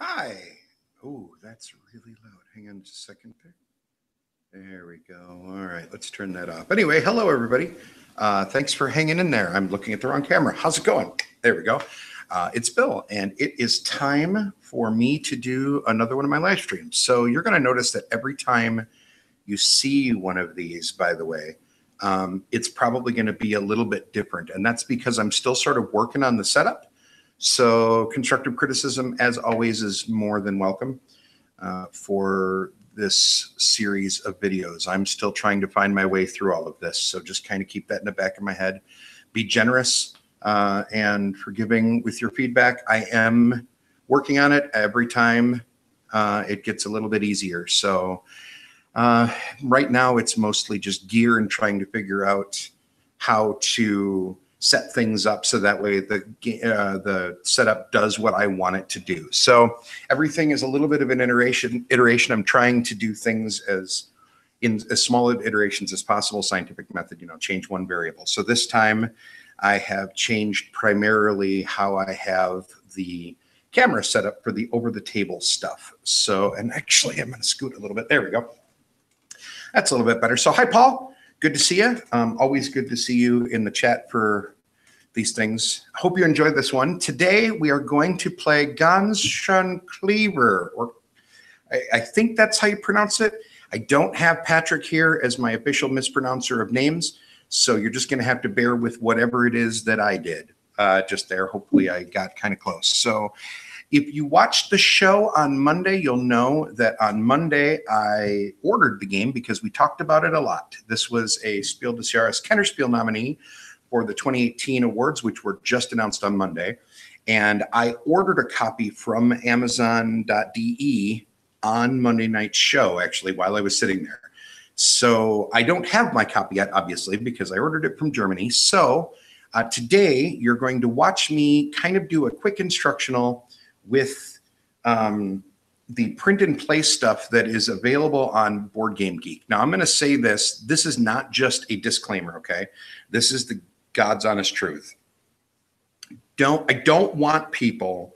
Hi. Oh, that's really loud. Hang on just a second there. There we go. All right, let's turn that off. Anyway, hello, everybody. Thanks for hanging in there. I'm looking at the wrong camera. How's it going? There we go. It's Bill, and it is time for me to do another one of my live streams. So you're going to notice that every time you see one of these, by the way, it's probably going to be a little bit different. And that's because I'm still sort of working on the setup. So constructive criticism, as always, is more than welcome for this series of videos. I'm still trying to find my way through all of this. So just kind of keep that in the back of my head. Be generous and forgiving with your feedback. I am working on it every time. It gets a little bit easier. So right now it's mostly just gear and trying to figure out how to set things up so that way the setup does what I want it to do. So everything is a little bit of an iteration. I'm trying to do things in as small iterations as possible. Scientific method, change one variable. So this time I have changed primarily how I have the camera set up for the over the table stuff. So, and actually I'm going to scoot a little bit. There we go. That's a little bit better. So hi, Paul. Good to see you. Always good to see you in the chat for these things. Hope you enjoyed this one. Today we are going to play Ganz Schon, or I think that's how you pronounce it. I don't have Patrick here as my official mispronouncer of names, so you're just going to have to bear with whatever it is that I did just there. Hopefully I got kind of close. So if you watched the show on Monday, you'll know that on Monday I ordered the game because we talked about it a lot. This was a Spiel des Jahres Kennerspiel nominee for the 2018 awards, which were just announced on Monday. And I ordered a copy from Amazon.de on Monday night's show, actually, while I was sitting there. So I don't have my copy yet, obviously, because I ordered it from Germany. So today you're going to watch me kind of do a quick instructional with the print and play stuff that is available on Board Game Geek. Now, I'm going to say this is not just a disclaimer, okay? This is the God's honest truth. I don't want people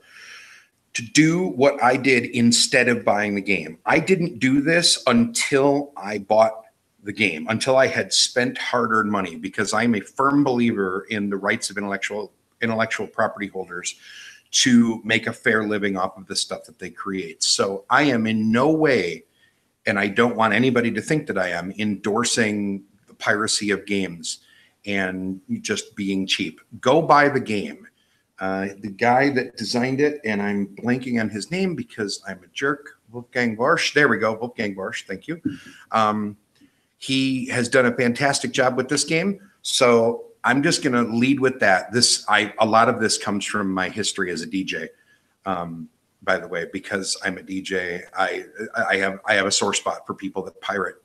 to do what I did instead of buying the game. I didn't do this until I bought the game, until I had spent hard-earned money, because I'm a firm believer in the rights of intellectual property holders to make a fair living off of the stuff that they create. So I am in no way, and I don't want anybody to think that I am, endorsing the piracy of games and just being cheap. Go buy the game. The guy that designed it, and I'm blanking on his name because I'm a jerk, Wolfgang Borsch. There we go, Wolfgang Borsch, thank you. He has done a fantastic job with this game. So I'm just going to lead with that. A lot of this comes from my history as a DJ, by the way, because I'm a DJ. I have a sore spot for people that pirate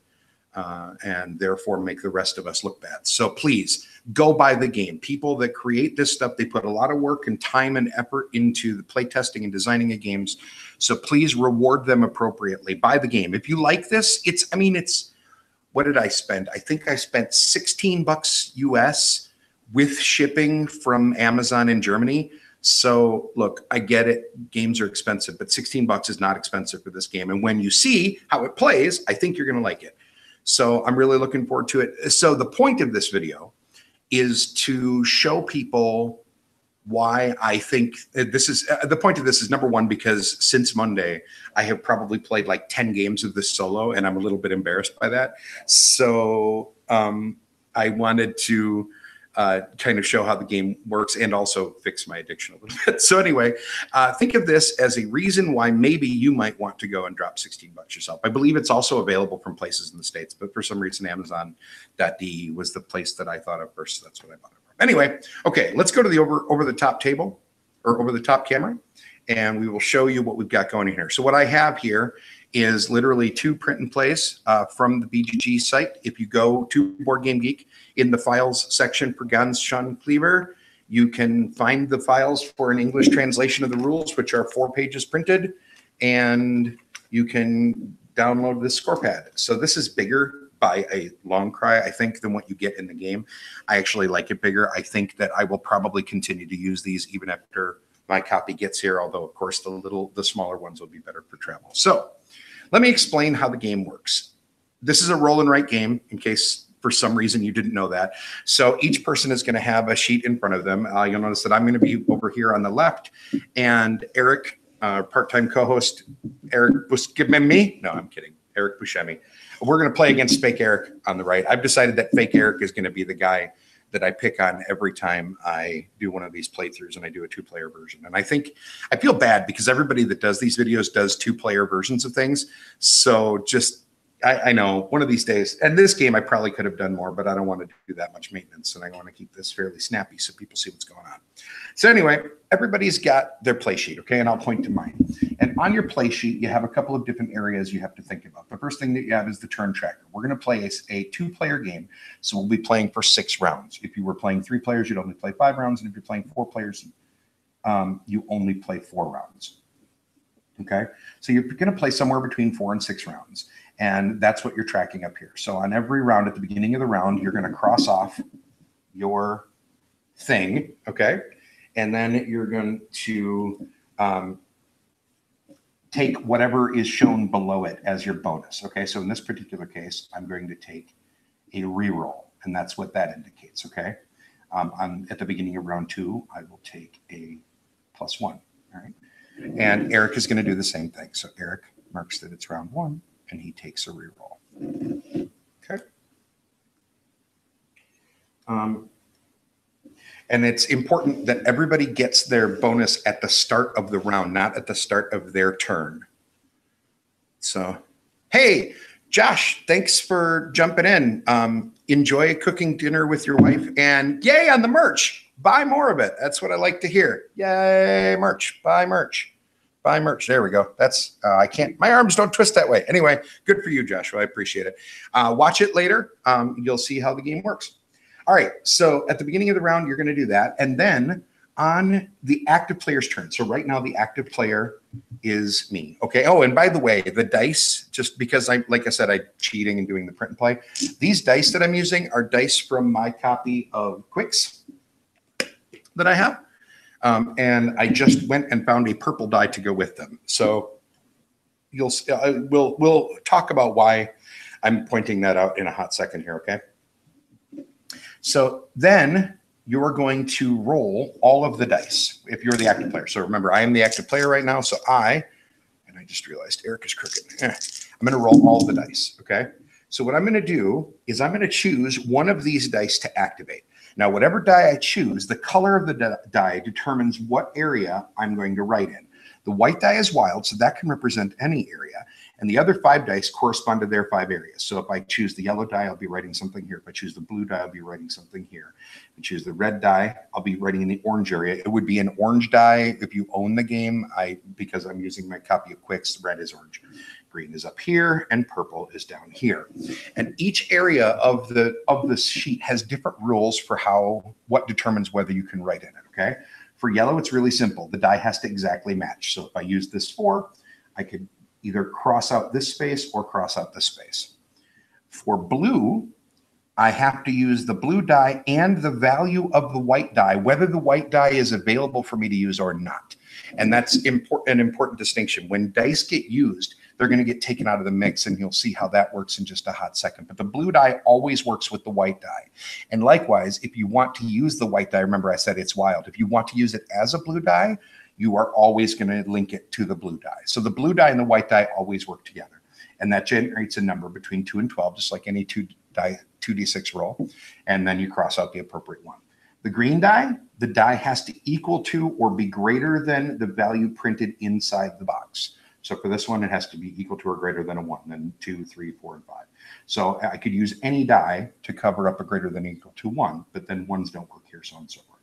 and therefore make the rest of us look bad. So please go buy the game. People that create this stuff, they put a lot of work and time and effort into the play testing and designing of games. So please reward them appropriately. Buy the game. If you like this, what did I spend? I think I spent $16 US with shipping from Amazon in Germany. So look, I get it. Games are expensive, but $16 is not expensive for this game. And when you see how it plays, I think you're going to like it. So I'm really looking forward to it. So the point of this video is to show people why I think the point of this is, number one, because since Monday, I have probably played like 10 games of this solo, and I'm a little bit embarrassed by that. So I wanted to kind of show how the game works and also fix my addiction a little bit. So anyway, think of this as a reason why maybe you might want to go and drop $16 yourself. I believe it's also available from places in the States, but for some reason, Amazon.de was the place that I thought of first. So that's what I bought it from. Anyway, okay, let's go to the over the top table or over the top camera, and we will show you what we've got going here. So what I have here is literally 2 print and plays from the BGG site. If you go to Board Game Geek, in the files section for Ganz Schon, you can find the files for an English translation of the rules, which are 4 pages printed, and you can download this score pad. So this is bigger by a long cry, I think, than what you get in the game. I actually like it bigger. I think that I will probably continue to use these even after my copy gets here, although of course the smaller ones will be better for travel. So let me explain how the game works. This is a roll and write game, in case for some reason you didn't know that. So each person is going to have a sheet in front of them. You'll notice that I'm going to be over here on the left, and Eric, part-time co-host, Eric Buscemi. No, I'm kidding. Eric Buscemi. We're going to play against fake Eric on the right. I've decided that fake Eric is going to be the guy that I pick on every time I do one of these playthroughs and I do a 2-player version. And I feel bad because everybody that does these videos does 2-player versions of things. So just, I know one of these days, and this game I probably could have done more, but I don't want to do that much maintenance, and I want to keep this fairly snappy so people see what's going on. So anyway, everybody's got their play sheet, okay, and I'll point to mine. And on your play sheet, you have a couple of different areas you have to think about. The first thing that you have is the turn tracker. We're going to play a 2-player game, so we'll be playing for 6 rounds. If you were playing 3 players, you'd only play 5 rounds, and if you're playing 4 players, you only play 4 rounds. Okay, so you're going to play somewhere between 4 and 6 rounds. And that's what you're tracking up here. So on every round, at the beginning of the round, you're going to cross off your thing, okay? And then you're going to take whatever is shown below it as your bonus, okay? So in this particular case, I'm going to take a reroll, and that's what that indicates, okay? At the beginning of round 2, I will take a +1, all right? And Eric is going to do the same thing. So Eric marks that it's round 1. And he takes a reroll. Okay. And it's important that everybody gets their bonus at the start of the round, not at the start of their turn. So, hey, Josh, thanks for jumping in. Enjoy cooking dinner with your wife, and yay on the merch. Buy more of it. That's what I like to hear. Yay, merch. Buy merch. Buy merch. There we go. That's, I can't, my arms don't twist that way. Anyway, good for you, Joshua. I appreciate it. Watch it later. You'll see how the game works. All right. So at the beginning of the round, you're going to do that. And then on the active player's turn. So right now the active player is me. Okay. Oh, and by the way, the dice, just because like I said, I'm cheating and doing the print and play. These dice that I'm using are dice from my copy of Quicks that I have. And I just went and found a purple die to go with them. So we'll talk about why I'm pointing that out in a hot second here, okay? So then you're going to roll all of the dice if you're the active player. So remember, I am the active player right now. So I just realized Eric is crooked. I'm going to roll all the dice, okay? So what I'm going to do is I'm going to choose one of these dice to activate. Now, whatever die I choose, the color of the die determines what area I'm going to write in. The white die is wild, so that can represent any area. And the other 5 dice correspond to their 5 areas. So if I choose the yellow die, I'll be writing something here. If I choose the blue die, I'll be writing something here. If I choose the red die, I'll be writing in the orange area. It would be an orange die if you own the game. Because I'm using my copy of Quicks, red is orange. Green is up here, and purple is down here. And each area of the sheet has different rules for what determines whether you can write in it, okay? For yellow, it's really simple. The die has to exactly match. So if I use this 4, I could either cross out this space or cross out this space. For blue, I have to use the blue die and the value of the white die, whether the white die is available for me to use or not. And that's an important distinction. When dice get used, they're going to get taken out of the mix, and you'll see how that works in just a hot second. But the blue die always works with the white die. And likewise, if you want to use the white die, remember I said it's wild. If you want to use it as a blue die, you are always going to link it to the blue die. So the blue die and the white die always work together. And that generates a number between 2 and 12, just like any 2d6 roll. And then you cross out the appropriate one. The green die, the die has to equal to or be greater than the value printed inside the box. So for this one, it has to be equal to or greater than a 1, then 2, 3, 4, and 5. So I could use any die to cover up a greater than or equal to 1, but then 1s don't work here, so on and so forth.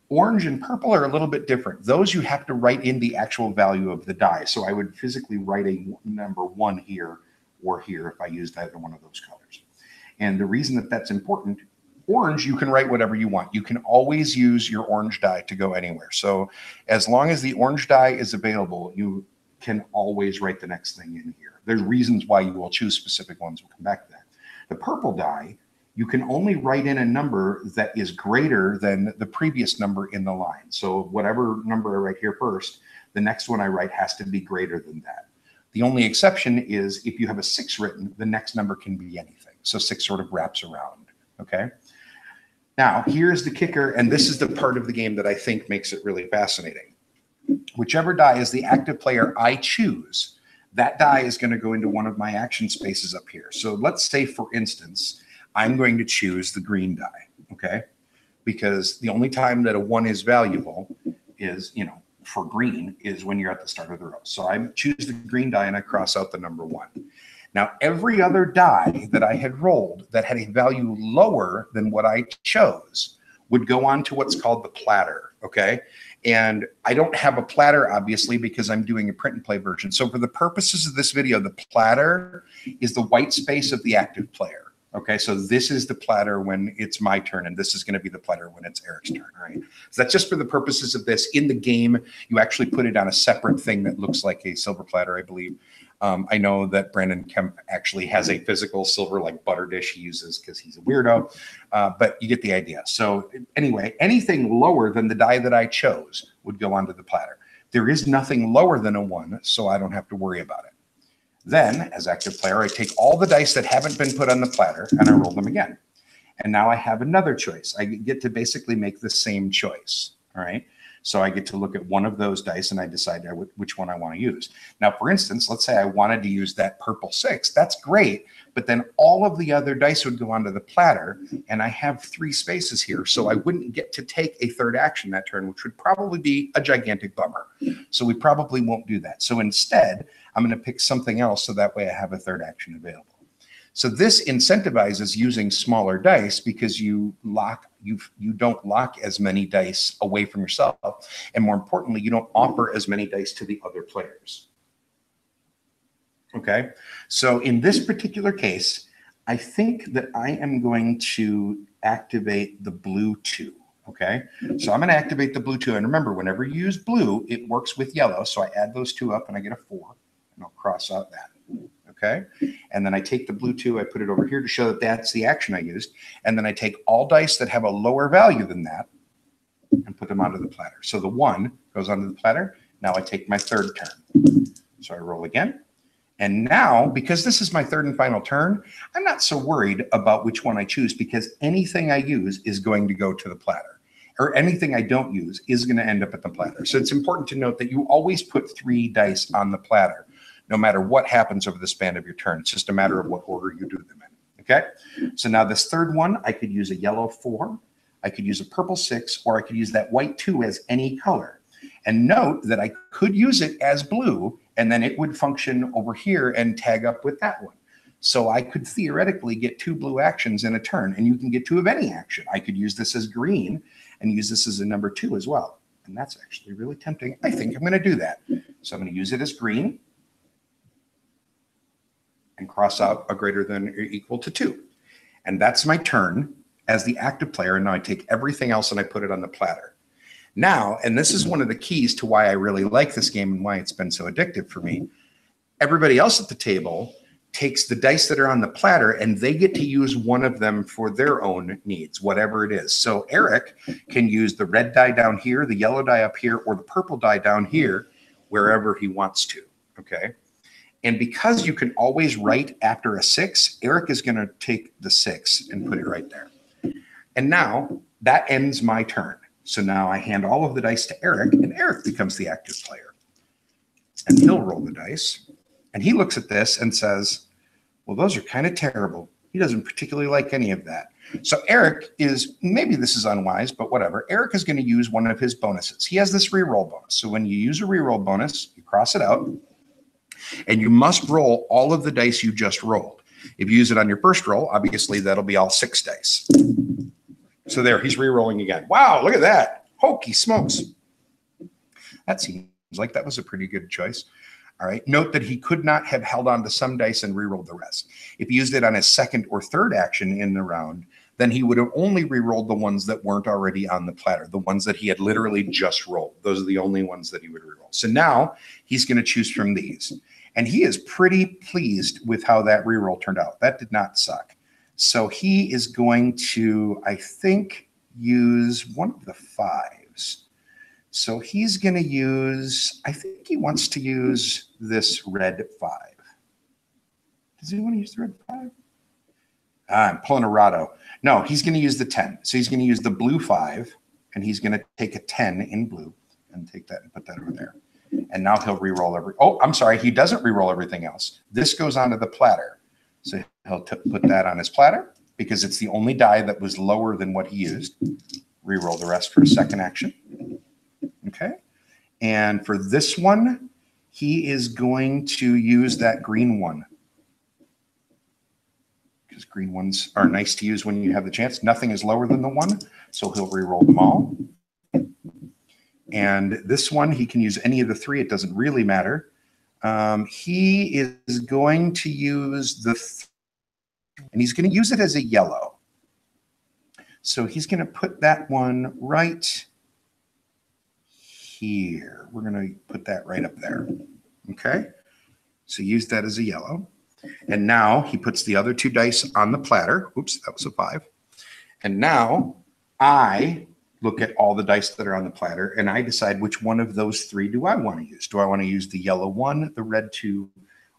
Orange and purple are a little bit different. Those you have to write in the actual value of the die. So I would physically write a number 1 here or here if I used either one of those colors. And the reason that that's important, orange, you can write whatever you want. You can always use your orange die to go anywhere. So as long as the orange die is available, you can always write the next thing in here. There's reasons why you will choose specific ones. We'll come back to that. The purple die you can only write in a number that is greater than the previous number in the line. So whatever number I write here first, the next one I write has to be greater than that. The only exception is if you have a 6 written, the next number can be anything. So 6 sort of wraps around, okay? Now, here's the kicker, and this is the part of the game that I think makes it really fascinating. Whichever die is the active player I choose, that die is going to go into one of my action spaces up here. So let's say, for instance, I'm going to choose the green die, okay? Because the only time that a 1 is valuable is, you know, for green is when you're at the start of the row. So I choose the green die and I cross out the number 1. Now, every other die that I had rolled that had a value lower than what I chose would go on to what's called the platter, okay? And I don't have a platter, obviously, because I'm doing a print and play version. So for the purposes of this video, the platter is the white space of the active player. Okay, so this is the platter when it's my turn, and this is going to be the platter when it's Eric's turn, right? So that's just for the purposes of this. In the game, you actually put it on a separate thing that looks like a silver platter, I believe. I know that Brandon Kemp actually has a physical silver like butter dish he uses because he's a weirdo, but you get the idea. So anyway, anything lower than the die that I chose would go onto the platter. There is nothing lower than a 1, so I don't have to worry about it. Then, as active player, I take all the dice that haven't been put on the platter and I roll them again. And now I have another choice. I get to basically make the same choice, all right? So I get to look at one of those dice and I decide which one I want to use. Now, for instance, let's say I wanted to use that purple 6. That's great, but then all of the other dice would go onto the platter, and I have 3 spaces here, so I wouldn't get to take a third action that turn, which would probably be a gigantic bummer. So we probably won't do that. So instead, I'm going to pick something else so that way I have a third action available. So this incentivizes using smaller dice because you don't lock as many dice away from yourself, and more importantly, you don't offer as many dice to the other players. Okay, so in this particular case, I think that I am going to activate the blue 2. Okay, so I'm going to activate the blue 2, and remember, whenever you use blue, it works with yellow. So I add those 2 up, and I get a 4, and I'll cross out that. Okay, and then I take the blue 2, I put it over here to show that that's the action I used, and then I take all dice that have a lower value than that and put them onto the platter. So the 1 goes onto the platter. Now I take my third turn. So I roll again. And now, because this is my third and final turn, I'm not so worried about which one I choose because anything I use is going to go to the platter, or anything I don't use is going to end up at the platter. So it's important to note that you always put 3 dice on the platter, no matter what happens over the span of your turn. It's just a matter of what order you do them in, okay? So now this third one, I could use a yellow 4, I could use a purple 6, or I could use that white 2 as any color. And note that I could use it as blue, and then it would function over here and tag up with that one. So I could theoretically get 2 blue actions in a turn, and you can get 2 of any action. I could use this as green and use this as a number 2 as well. And that's actually really tempting. I think I'm going to do that. So I'm going to use it as green and cross out a greater than or equal to 2. And that's my turn as the active player. And now I take everything else and I put it on the platter. Now, and this is one of the keys to why I really like this game and why it's been so addictive for me, everybody else at the table takes the dice that are on the platter and they get to use one of them for their own needs, whatever it is. So Eric can use the red die down here, the yellow die up here, or the purple die down here, wherever he wants to, okay? And because you can always write after a 6, Eric is going to take the 6 and put it right there. And now that ends my turn. So now I hand all of the dice to Eric, and Eric becomes the active player. And he'll roll the dice. And he looks at this and says, well, those are kind of terrible. He doesn't particularly like any of that. So Eric is, maybe this is unwise, but whatever. Eric is going to use one of his bonuses. He has this reroll bonus. So when you use a reroll bonus, you cross it out. And you must roll all of the dice you just rolled. If you use it on your first roll, obviously that'll be all 6 dice. So there, he's re-rolling again. Wow, look at that. Hokey smokes. That seems like that was a pretty good choice. All right, note that he could not have held on to some dice and re-rolled the rest. If he used it on his second or third action in the round, then he would have only re-rolled the ones that weren't already on the platter, the ones that he had literally just rolled. Those are the only ones that he would re-roll. So now he's going to choose from these. And he is pretty pleased with how that re-roll turned out. That did not suck. So he is going to, I think, use one of the 5s. So he's going to use, I think he wants to use this red 5. Does he want to use the red 5? I'm pulling a Rado. No, he's going to use the 10. So he's going to use the blue 5, and he's going to take a 10 in blue and take that and put that over there. And now he'll re-roll every, oh, I'm sorry, he doesn't re-roll everything else. This goes onto the platter. So he'll put that on his platter because it's the only die that was lower than what he used. Re-roll the rest for a second action. Okay. And for this one, he is going to use that green one. Because green ones are nice to use when you have the chance. Nothing is lower than the 1, so he'll re-roll them all. And this one, he can use any of the 3. It doesn't really matter. He is going to use the, and he's going to use it as a yellow. So he's going to put that one right here. We're going to put that right up there. Okay. So use that as a yellow. And now he puts the other 2 dice on the platter. Oops, that was a 5. And now I look at all the dice that are on the platter, and I decide which one of those 3 do I want to use. Do I want to use the yellow 1, the red 2,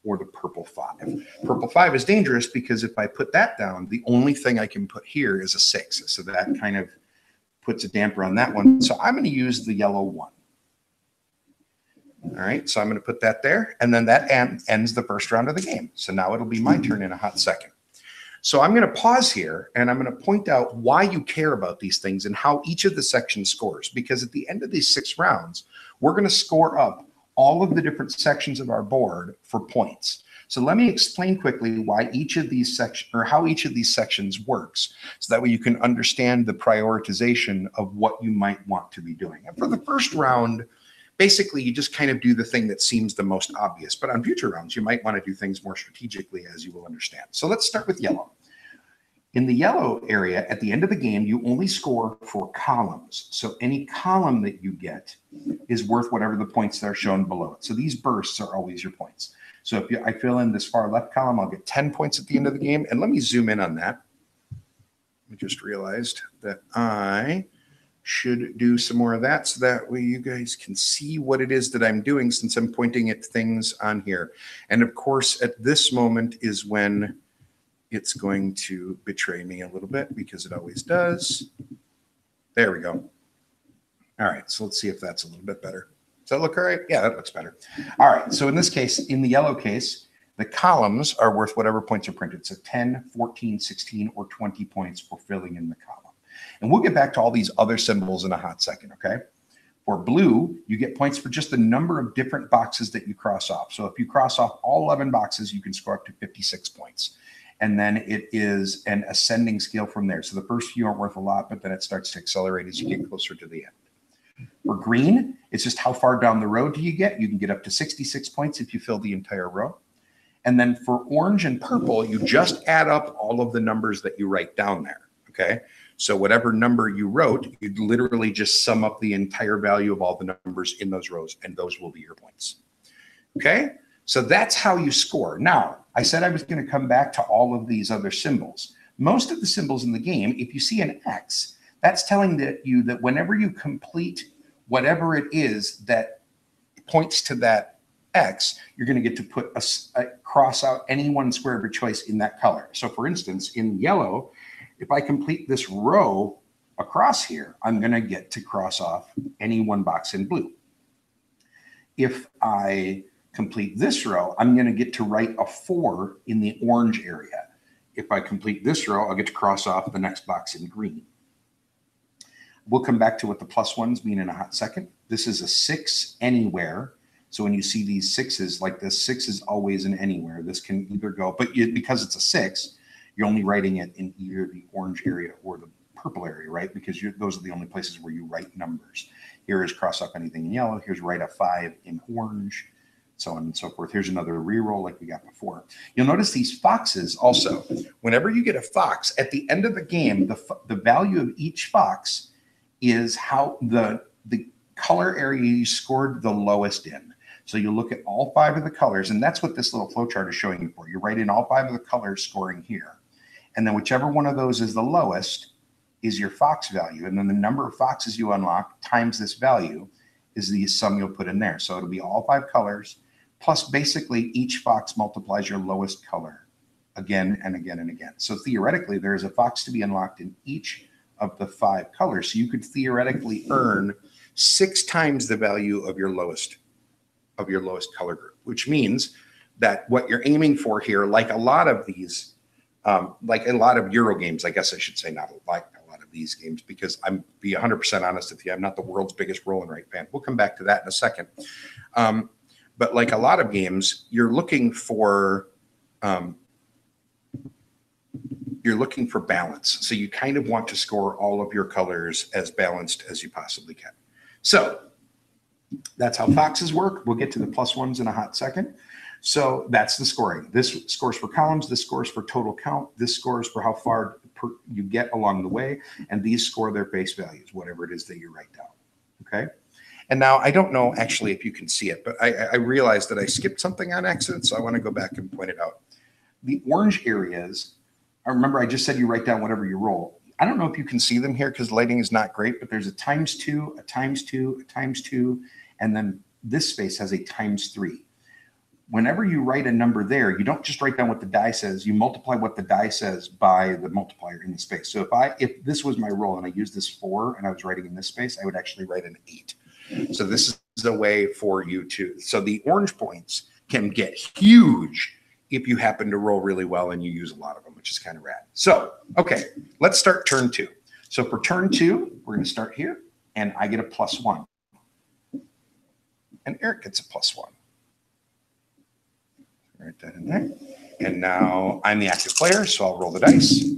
or the purple 5? Purple 5 is dangerous because if I put that down, the only thing I can put here is a 6. So that kind of puts a damper on that one. So I'm going to use the yellow 1. All right, so I'm going to put that there, and then that ends the first round of the game. So now it'll be my turn in a hot second. So I'm going to pause here, and I'm going to point out why you care about these things and how each of the sections scores. Because at the end of these 6 rounds, we're going to score up all of the different sections of our board for points. So let me explain quickly why each of these sections, or how each of these sections works, so that way you can understand the prioritization of what you might want to be doing. And for the first round, basically, you just kind of do the thing that seems the most obvious. But on future rounds, you might want to do things more strategically, as you will understand. So let's start with yellow. In the yellow area, at the end of the game, you only score for columns. So any column that you get is worth whatever the points that are shown below it. So these bursts are always your points. So if I fill in this far left column, I'll get 10 points at the end of the game. And let me zoom in on that. I just realized that I should do some more of that so that way you guys can see what it is that I'm doing, since I'm pointing at things on here. And of course, at this moment is when it's going to betray me a little bit, because it always does. There we go. All right, so let's see if that's a little bit better. Does that look all right? Yeah, that looks better. All right, so in this case, in the yellow case, the columns are worth whatever points are printed. So 10, 14, 16, or 20 points for filling in the column. And we'll get back to all these other symbols in a hot second, okay? For blue, you get points for just the number of different boxes that you cross off. So if you cross off all 11 boxes, you can score up to 56 points. And then it is an ascending scale from there. So the first few aren't worth a lot, but then it starts to accelerate as you get closer to the end. For green, it's just how far down the road do you get. You can get up to 66 points if you fill the entire row. And then for orange and purple, you just add up all of the numbers that you write down there, okay? So whatever number you wrote, you'd literally just sum up the entire value of all the numbers in those rows, and those will be your points. Okay, so that's how you score. Now, I said I was going to come back to all of these other symbols. Most of the symbols in the game, if you see an X, that's telling you that whenever you complete whatever it is that points to that X, you're going to get to put a cross out any one square of your choice in that color. So for instance, in yellow, if I complete this row across here, I'm going to get to cross off any one box in blue. If I complete this row, I'm going to get to write a 4 in the orange area. If I complete this row, I'll get to cross off the next box in green. We'll come back to what the +1s mean in a hot second. This is a 6 anywhere. So when you see these 6s like this, 6 is always an anywhere. This can either go, but because it's a 6, you're only writing it in either the orange area or the purple area, right? Because those are the only places where you write numbers. Here is cross off anything in yellow. Here's write a 5 in orange, so on and so forth. Here's another reroll like we got before. You'll notice these foxes also. Whenever you get a fox, at the end of the game, the value of each fox is how the color area you scored the lowest in. So you look at all 5 of the colors, and that's what this little flowchart is showing you for. You write in all 5 of the colors scoring here. And then whichever one of those is the lowest is your fox value. And then the number of foxes you unlock times this value is the sum you'll put in there. So it'll be all 5 colors, plus basically each fox multiplies your lowest color again and again and again. So theoretically, there's a fox to be unlocked in each of the 5 colors. So you could theoretically earn 6 times the value of your lowest color group, which means that what you're aiming for here, like a lot of these, like a lot of Euro games, I guess I should say, not like a lot of these games, because I'm be 100% honest with you, I'm not the world's biggest roll and write fan. We'll come back to that in a second. But like a lot of games, you're looking for balance. So you kind of want to score all of your colors as balanced as you possibly can. So that's how foxes work. We'll get to the +1s in a hot second. So that's the scoring. This scores for columns. This scores for total count. This scores for how far you get along the way. And these score their base values, whatever it is that you write down. Okay. And now I don't know actually if you can see it, but I realized that I skipped something on accident. So I want to go back and point it out. The orange areas, I remember I just said you write down whatever you roll. I don't know if you can see them here because lighting is not great, but there's a ×2, a ×2, a ×2, and then this space has a ×3. Whenever you write a number there, you don't just write down what the die says, you multiply what the die says by the multiplier in the space. So if this was my roll and I used this 4 and I was writing in this space, I would actually write an 8. So this is a way for you to, so the orange points can get huge if you happen to roll really well and you use a lot of them, which is kind of rad. So, okay, let's start turn 2. So for turn 2, we're going to start here, and I get a +1. And Eric gets a +1. Write that in there. And now I'm the active player, so I'll roll the dice.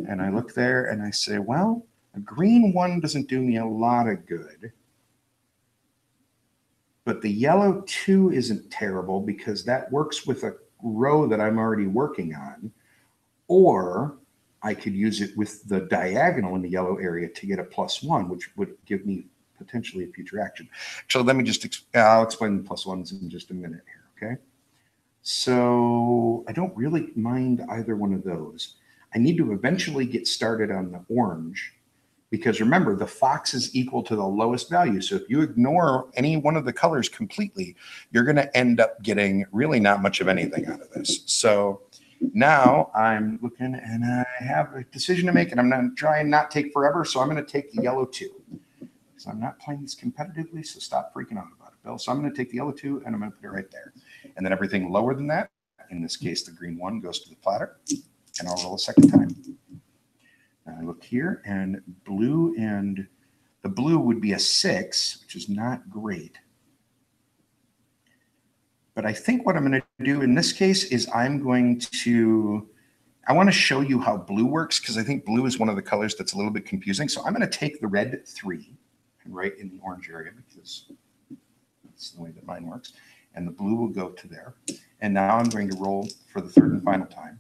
And I look there and I say, well, a green 1 doesn't do me a lot of good. But the yellow 2 isn't terrible because that works with a row that I'm already working on. Or I could use it with the diagonal in the yellow area to get a +1, which would give me potentially a future action. So let me just, I'll explain the +1s in just a minute here, okay? So I don't really mind either one of those. I need to eventually get started on the orange because remember, the fox is equal to the lowest value. So if you ignore any one of the colors completely, you're going to end up getting really not much of anything out of this. So now I'm looking and I have a decision to make, and I'm going to try and not take forever. So I'm going to take the yellow 2. So I'm not playing this competitively, so stop freaking out about it, Bill. So I'm going to take the yellow 2 and I'm going to put it right there. And then everything lower than that, in this case, the green 1 goes to the platter, and I'll roll a second time. Now I look here, and the blue would be a 6, which is not great. But I think what I'm going to do in this case is I want to show you how blue works because I think blue is one of the colors that's a little bit confusing. So I'm going to take the red 3 and write in the orange area because that's the way that mine works. And the blue will go to there. And now I'm going to roll for the 3rd and final time.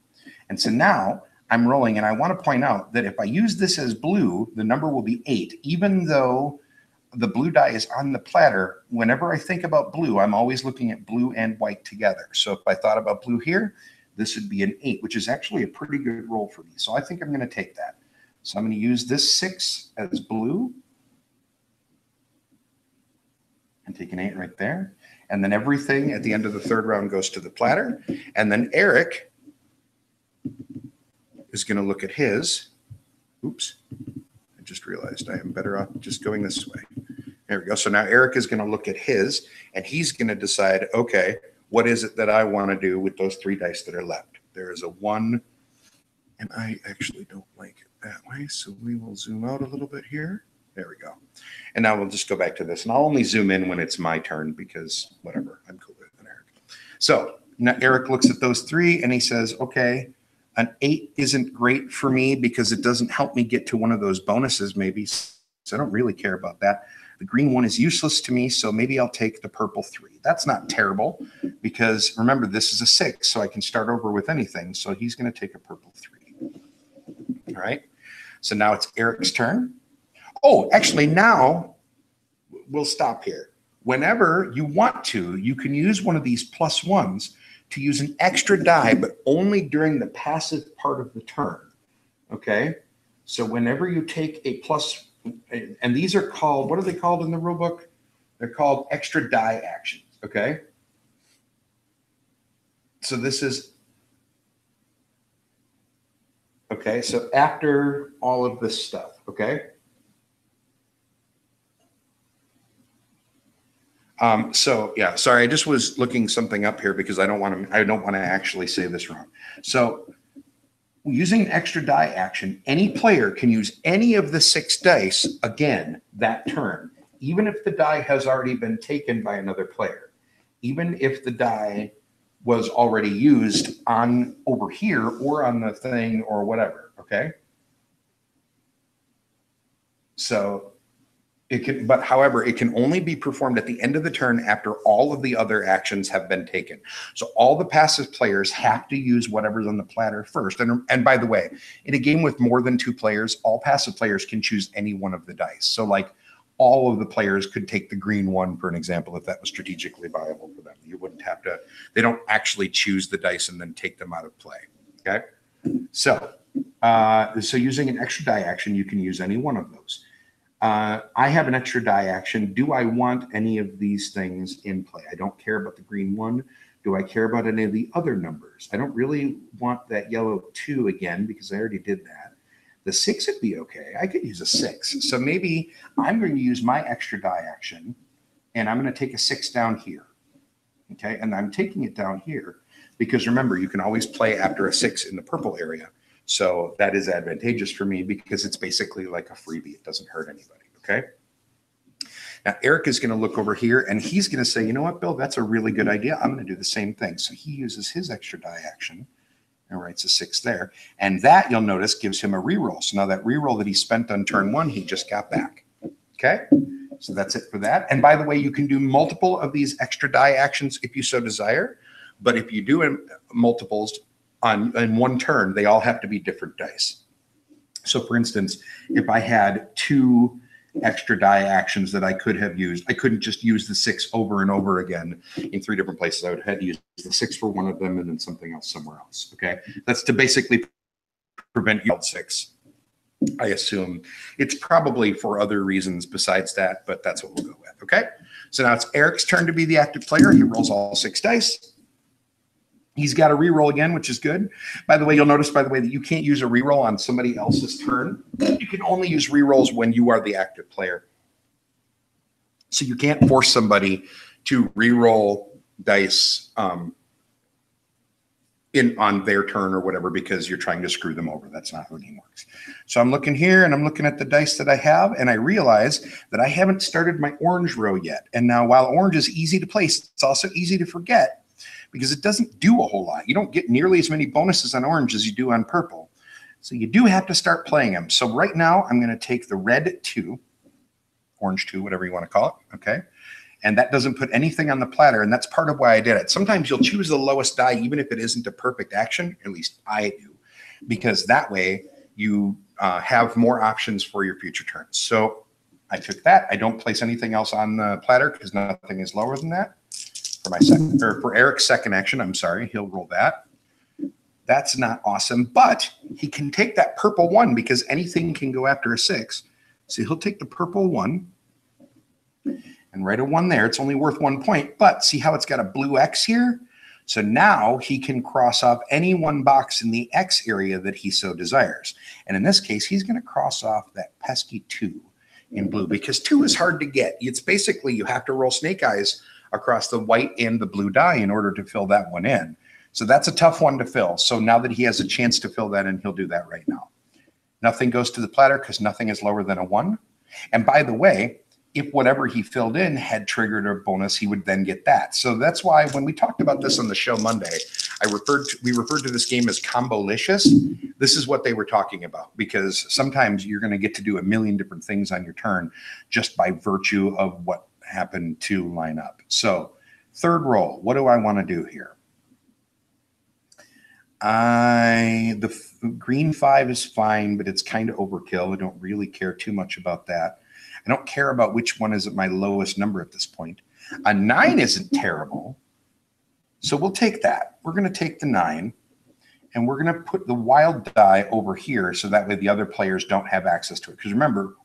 And so now I'm rolling, and I want to point out that if I use this as blue, the number will be 8. Even though the blue die is on the platter, whenever I think about blue, I'm always looking at blue and white together. So if I thought about blue here, this would be an 8, which is actually a pretty good roll for me. So I think I'm going to take that. So I'm going to use this 6 as blue and take an 8 right there. And then everything at the end of the 3rd round goes to the platter. And then Eric is going to look at his. Oops. I just realized I am better off just going this way. There we go. So now Eric is going to look at his, and he's going to decide, okay, what is it that I want to do with those 3 dice that are left? There is a 1, and I actually don't like it that way. So we will zoom out a little bit here. There we go. And now we'll just go back to this. And I'll only zoom in when it's my turn because whatever, I'm cooler than Eric. So now Eric looks at those 3 and he says, okay, an 8 isn't great for me because it doesn't help me get to one of those bonuses maybe. So I don't really care about that. The green 1 is useless to me, so maybe I'll take the purple 3. That's not terrible because remember, this is a 6, so I can start over with anything. So he's going to take a purple 3. All right. So now it's Eric's turn. Oh, actually, now we'll stop here. Whenever you want to, you can use one of these +1s to use an extra die, but only during the passive part of the turn. Okay, so whenever you take a plus, and these are called, what are they called in the rule book? They're called extra die actions. Okay, so this is, okay, so after all of this stuff, okay? So yeah, sorry, I just was looking something up here because I don't want to actually say this wrong. So using an extra die action, any player can use any of the 6 dice again that turn, even if the die has already been taken by another player, even if the die was already used on over here or on the thing or whatever. Okay. So it can, but however, it can only be performed at the end of the turn after all of the other actions have been taken. So all the passive players have to use whatever's on the platter first. And by the way, in a game with more than 2 players, all passive players can choose any one of the dice. So like all of the players could take the green one, for an example, if that was strategically viable for them. You wouldn't have to, they don't actually choose the dice and then take them out of play. Okay. So, so using an extra die action, you can use any one of those. I have an extra die action. Do I want any of these things in play? I don't care about the green one. Do I care about any of the other numbers? I don't really want that yellow 2 again because I already did that. The 6 would be okay. I could use a 6. So maybe I'm going to use my extra die action and I'm going to take a 6 down here. Okay, and I'm taking it down here because remember, you can always play after a 6 in the purple area. So that is advantageous for me because it's basically like a freebie. It doesn't hurt anybody, okay? Now, Eric is going to look over here, and he's going to say, you know what, Bill, that's a really good idea. I'm going to do the same thing. So he uses his extra die action and writes a 6 there. And that, you'll notice, gives him a reroll. So now that reroll that he spent on turn 1, he just got back, okay? So that's it for that. And by the way, you can do multiple of these extra die actions if you so desire. But if you do multiples, in one turn, they all have to be different dice. So for instance, if I had 2 extra die actions that I could have used, I couldn't just use the 6 over and over again in 3 different places. I would have had to use the 6 for one of them and then something else somewhere else. Okay. That's to basically prevent you 6. I assume it's probably for other reasons besides that, but that's what we'll go with. Okay. So now it's Eric's turn to be the active player. He rolls all 6 dice. He's got a reroll again, which is good. By the way, you'll notice, by the way, that you can't use a reroll on somebody else's turn. You can only use rerolls when you are the active player. So you can't force somebody to reroll dice on their turn or whatever because you're trying to screw them over. That's not how the game works. So I'm looking here and I'm looking at the dice that I have, and I realize that I haven't started my orange row yet. And now while orange is easy to place, it's also easy to forget, because it doesn't do a whole lot. You don't get nearly as many bonuses on orange as you do on purple. So you do have to start playing them. So right now I'm going to take the red 2, orange 2, whatever you want to call it, okay? And that doesn't put anything on the platter, and that's part of why I did it. Sometimes you'll choose the lowest die even if it isn't a perfect action, at least I do, because that way you have more options for your future turns. So I took that. I don't place anything else on the platter because nothing is lower than that. For my second, or for Eric's second action, I'm sorry, he'll roll that. That's not awesome, but he can take that purple 1 because anything can go after a 6. So he'll take the purple 1 and write a 1 there. It's only worth 1 point, but see how it's got a blue X here? So now he can cross off any one box in the X area that he so desires. And in this case, he's going to cross off that pesky 2 in blue because 2 is hard to get. It's basically you have to roll snake eyes across the white and the blue die in order to fill that one in. So that's a tough one to fill. So now that he has a chance to fill that in, he'll do that right now. Nothing goes to the platter because nothing is lower than a 1. And by the way, if whatever he filled in had triggered a bonus, he would then get that. So that's why when we talked about this on the show Monday, we referred to this game as Combolicious. This is what they were talking about, because sometimes you're going to get to do a million different things on your turn just by virtue of what happened to line up. So third roll, what do I want to do here? The green 5 is fine, but it's kind of overkill. I don't really care too much about that. I don't care about which one is at my lowest number at this point. A 9 isn't terrible. So we'll take that. We're going to take the 9, and we're going to put the wild die over here so that way the other players don't have access to it. Because remember,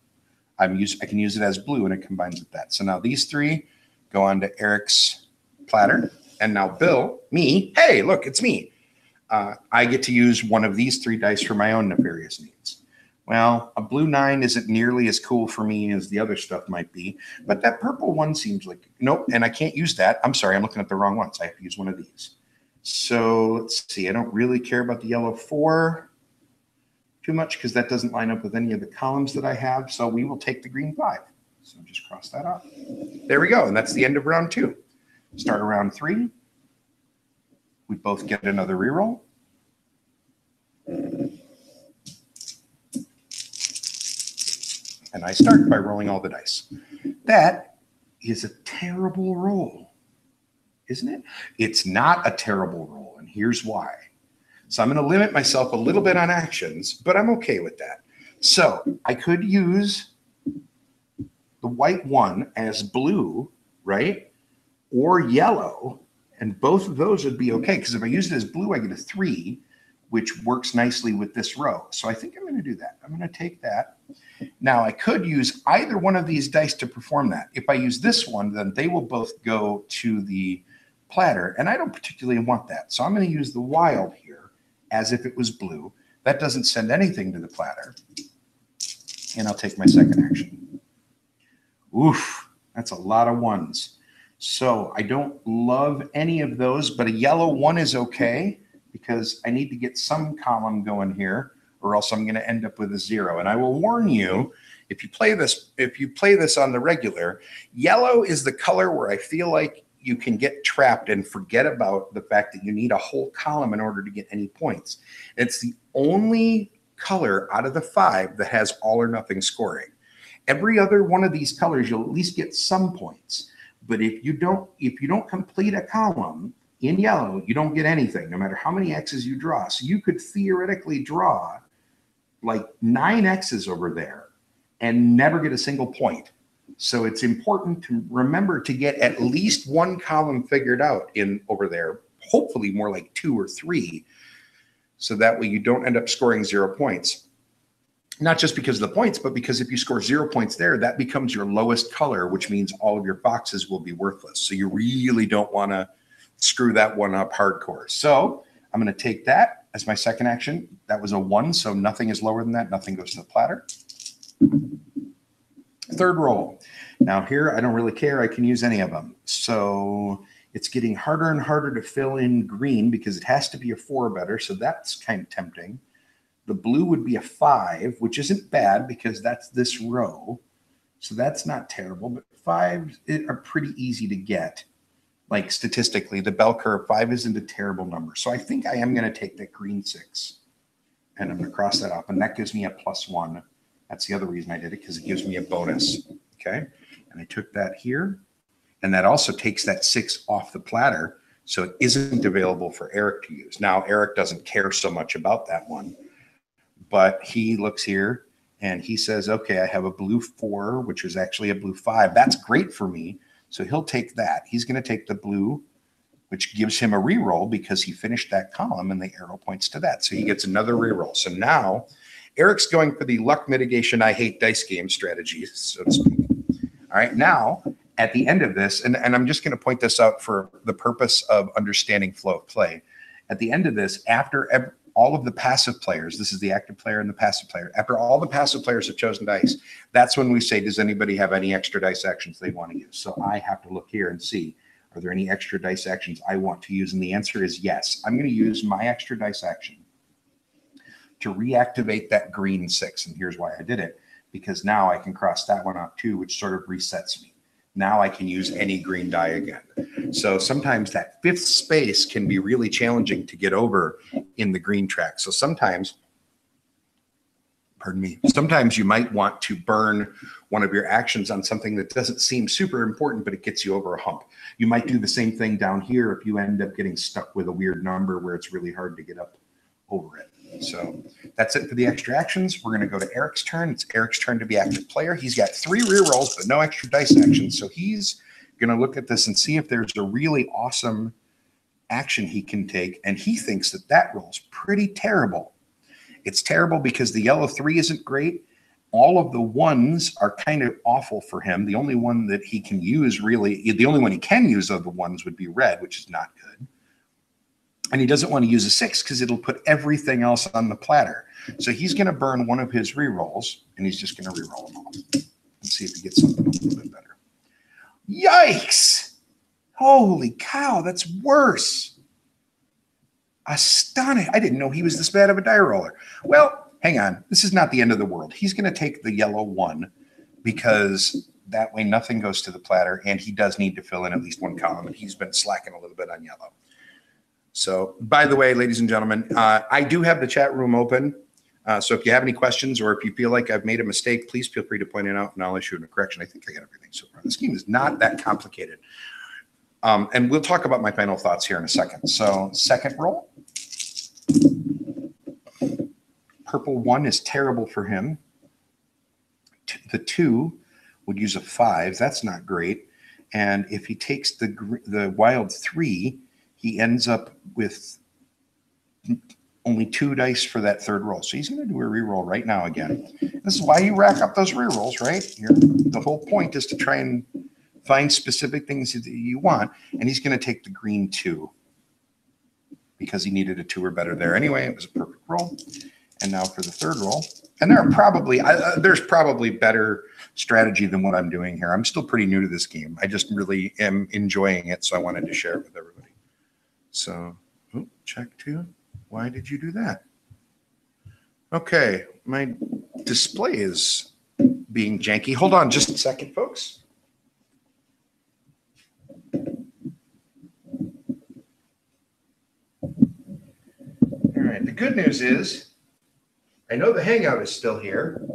I can use it as blue, and it combines with that. So now these 3 go on to Eric's platter. And now Bill, me, hey, look, it's me. I get to use one of these 3 dice for my own nefarious needs. Well, a blue 9 isn't nearly as cool for me as the other stuff might be, but that purple one seems like, nope, and I can't use that. I'm sorry, I'm looking at the wrong ones. I have to use one of these. So let's see, I don't really care about the yellow 4 too much because that doesn't line up with any of the columns that I have, so we will take the green 5. So just cross that off. There we go, and that's the end of round 2. Start around 3. We both get another reroll. And I start by rolling all the dice. That is a terrible roll, isn't it? It's not a terrible roll, and here's why. So I'm going to limit myself a little bit on actions, but I'm okay with that. So I could use the white 1 as blue, right? Or yellow, and both of those would be okay, because if I use it as blue, I get a 3, which works nicely with this row. So I think I'm going to do that. I'm going to take that. Now, I could use either one of these dice to perform that. If I use this one, then they will both go to the platter, and I don't particularly want that. So I'm going to use the wild here as if it was blue. That doesn't send anything to the platter, and I'll take my second action. Oof, that's a lot of 1s. So I don't love any of those, but a yellow 1 is okay because I need to get some column going here, or else I'm going to end up with a 0. And I will warn you, if you play this on the regular, yellow is the color where I feel like you can get trapped and forget about the fact that you need a whole column in order to get any points. It's the only color out of the 5 that has all or nothing scoring. Every other one of these colors, you'll at least get some points. But if you don't complete a column in yellow, you don't get anything, no matter how many X's you draw. So you could theoretically draw like 9 X's over there and never get a single point. So it's important to remember to get at least 1 column figured out in over there, hopefully more like 2 or 3, so that way you don't end up scoring 0 points. Not just because of the points, but because if you score 0 points there, that becomes your lowest color, which means all of your boxes will be worthless. So you really don't want to screw that one up hardcore. So I'm going to take that as my second action. That was a 1, so nothing is lower than that. Nothing goes to the platter. Third roll. Now here, I don't really care. I can use any of them. So it's getting harder and harder to fill in green because it has to be a 4 or better. So that's kind of tempting. The blue would be a 5, which isn't bad because that's this row. So that's not terrible, but 5 are pretty easy to get. Like statistically, the bell curve, 5 isn't a terrible number. So I think I am going to take that green 6 and I'm going to cross that off. And that gives me a +1. That's the other reason I did it, because it gives me a bonus. Okay. And I took that here. And that also takes that 6 off the platter. So it isn't available for Eric to use. Now, Eric doesn't care so much about that one, but he looks here and he says, okay, I have a blue 4, which is actually a blue 5. That's great for me. So he'll take that. He's going to take the blue, which gives him a reroll because he finished that column and the arrow points to that. So he gets another reroll. So now Eric's going for the luck mitigation, I hate dice game strategy, so to speak. All right, now at the end of this, and I'm just going to point this out for the purpose of understanding flow of play. At the end of this, after all of the passive players, this is the active player and the passive player, after all the passive players have chosen dice, that's when we say, does anybody have any extra dice actions they want to use? So I have to look here and see, are there any extra dice actions I want to use? And the answer is yes. I'm going to use my extra dice action to reactivate that green 6. And here's why I did it, because now I can cross that one off too, which sort of resets me. Now I can use any green die again. So sometimes that 5th space can be really challenging to get over in the green track. So sometimes, pardon me, sometimes you might want to burn one of your actions on something that doesn't seem super important, but it gets you over a hump. You might do the same thing down here if you end up getting stuck with a weird number where it's really hard to get up over it. So that's it for the extra actions. We're going to go to Eric's turn. It's Eric's turn to be active player. He's got 3 rerolls, but no extra dice actions. So he's going to look at this and see if there's a really awesome action he can take, and he thinks that that roll is pretty terrible. It's terrible because the yellow 3 isn't great. All of the ones are kind of awful for him. The only one that he can use really, the only one he can use of the ones would be red, which is not good. And he doesn't want to use a 6 because it'll put everything else on the platter. So he's going to burn one of his rerolls, and he's just going to reroll them all. Let's see if he gets something a little bit better. Yikes! Holy cow, that's worse. Astonished. I didn't know he was this bad of a die roller. Well, hang on. This is not the end of the world. He's going to take the yellow 1 because that way nothing goes to the platter, and he does need to fill in at least one column, and he's been slacking a little bit on yellow. So, by the way, ladies and gentlemen, I do have the chat room open. So if you have any questions or if you feel like I've made a mistake, please feel free to point it out and I'll issue a correction. I think I got everything so far. This game is not that complicated. And we'll talk about my final thoughts here in a second. So second roll. Purple 1 is terrible for him. The 2 would use a 5. That's not great. And if he takes the wild 3, he ends up with only 2 dice for that third roll. So he's going to do a reroll right now again. This is why you rack up those rerolls, right? The whole point is to try and find specific things that you want. And he's going to take the green 2 because he needed a 2 or better there. Anyway, it was a perfect roll. And now for the third roll. And there are probably, there's probably better strategy than what I'm doing here. I'm still pretty new to this game. I just really am enjoying it. So I wanted to share it with everybody. So, check 2. Why did you do that? Okay, my display is being janky. Hold on just a second, folks. All right, the good news is I know the Hangout is still here.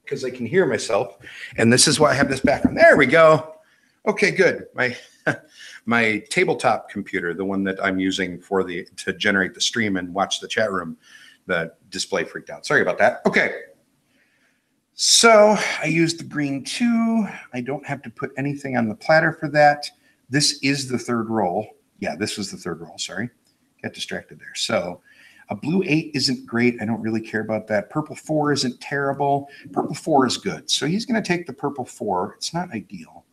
Because I can hear myself, and this is why I have this background. There we go. Okay, good. My tabletop computer, the one that I'm using for to generate the stream and watch the chat room, the display freaked out. Sorry about that. Okay. So I used the green 2. I don't have to put anything on the platter for that. This is the third roll. Yeah, this was the third roll. Sorry. Got distracted there. So a blue 8 isn't great. I don't really care about that. Purple 4 isn't terrible. Purple 4 is good. So he's going to take the purple 4. It's not ideal.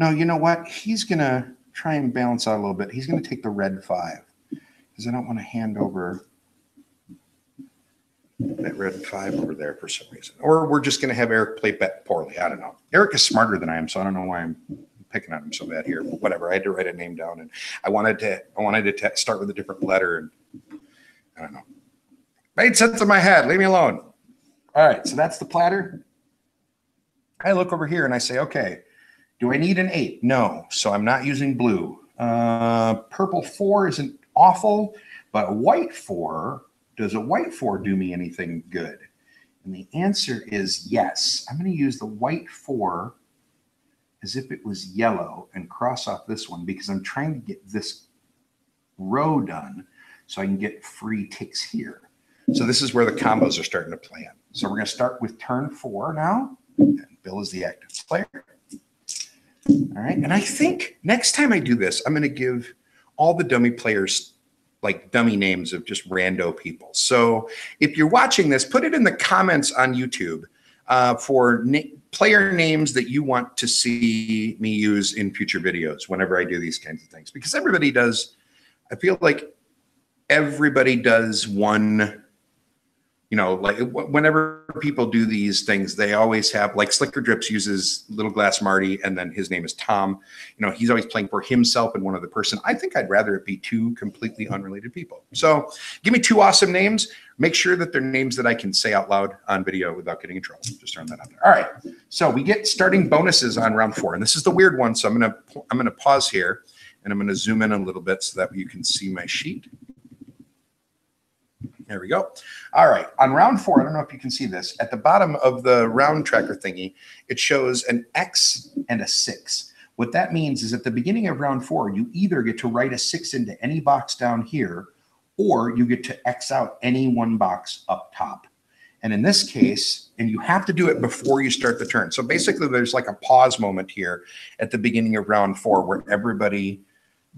No, you know what? He's going to try and balance out a little bit. He's going to take the red 5 because I don't want to hand over that red 5 over there for some reason. Or we're just going to have Eric play bet poorly. I don't know. Eric is smarter than I am, so I don't know why I'm picking on him so bad here. But whatever. I had to write a name down, and I wanted to start with a different letter, and I don't know. Made sense in my head. Leave me alone. All right, so that's the platter. I look over here and I say, okay, do I need an 8? No, so I'm not using blue. Purple 4 isn't awful, but white 4, does a white 4 do me anything good? And the answer is yes. I'm going to use the white 4 as if it was yellow and cross off this one because I'm trying to get this row done so I can get free ticks here. So this is where the combos are starting to play in. So we're going to start with turn 4 now. And Bill is the active player. All right. And I think next time I do this, I'm going to give all the dummy players like dummy names of just rando people. So if you're watching this, put it in the comments on YouTube for player names that you want to see me use in future videos whenever I do these kinds of things. Because everybody does, I feel like everybody does one, you know, like whenever people do these things, they always have, like Slicker Drips uses Little Glass Marty, and then his name is Tom. You know, he's always playing for himself and one other person. I think I'd rather it be 2 completely unrelated people. So give me 2 awesome names. Make sure that they're names that I can say out loud on video without getting in trouble. Just throwing that out there. All right. So we get starting bonuses on round 4, and this is the weird one. So I'm gonna pause here, and I'm gonna zoom in a little bit so that you can see my sheet. There we go. All right. On round 4, I don't know if you can see this. At the bottom of the round tracker thingy, it shows an X and a 6. What that means is at the beginning of round 4, you either get to write a 6 into any box down here, or you get to X out any one box up top. And in this case, and you have to do it before you start the turn. So basically there's like a pause moment here at the beginning of round 4 where everybody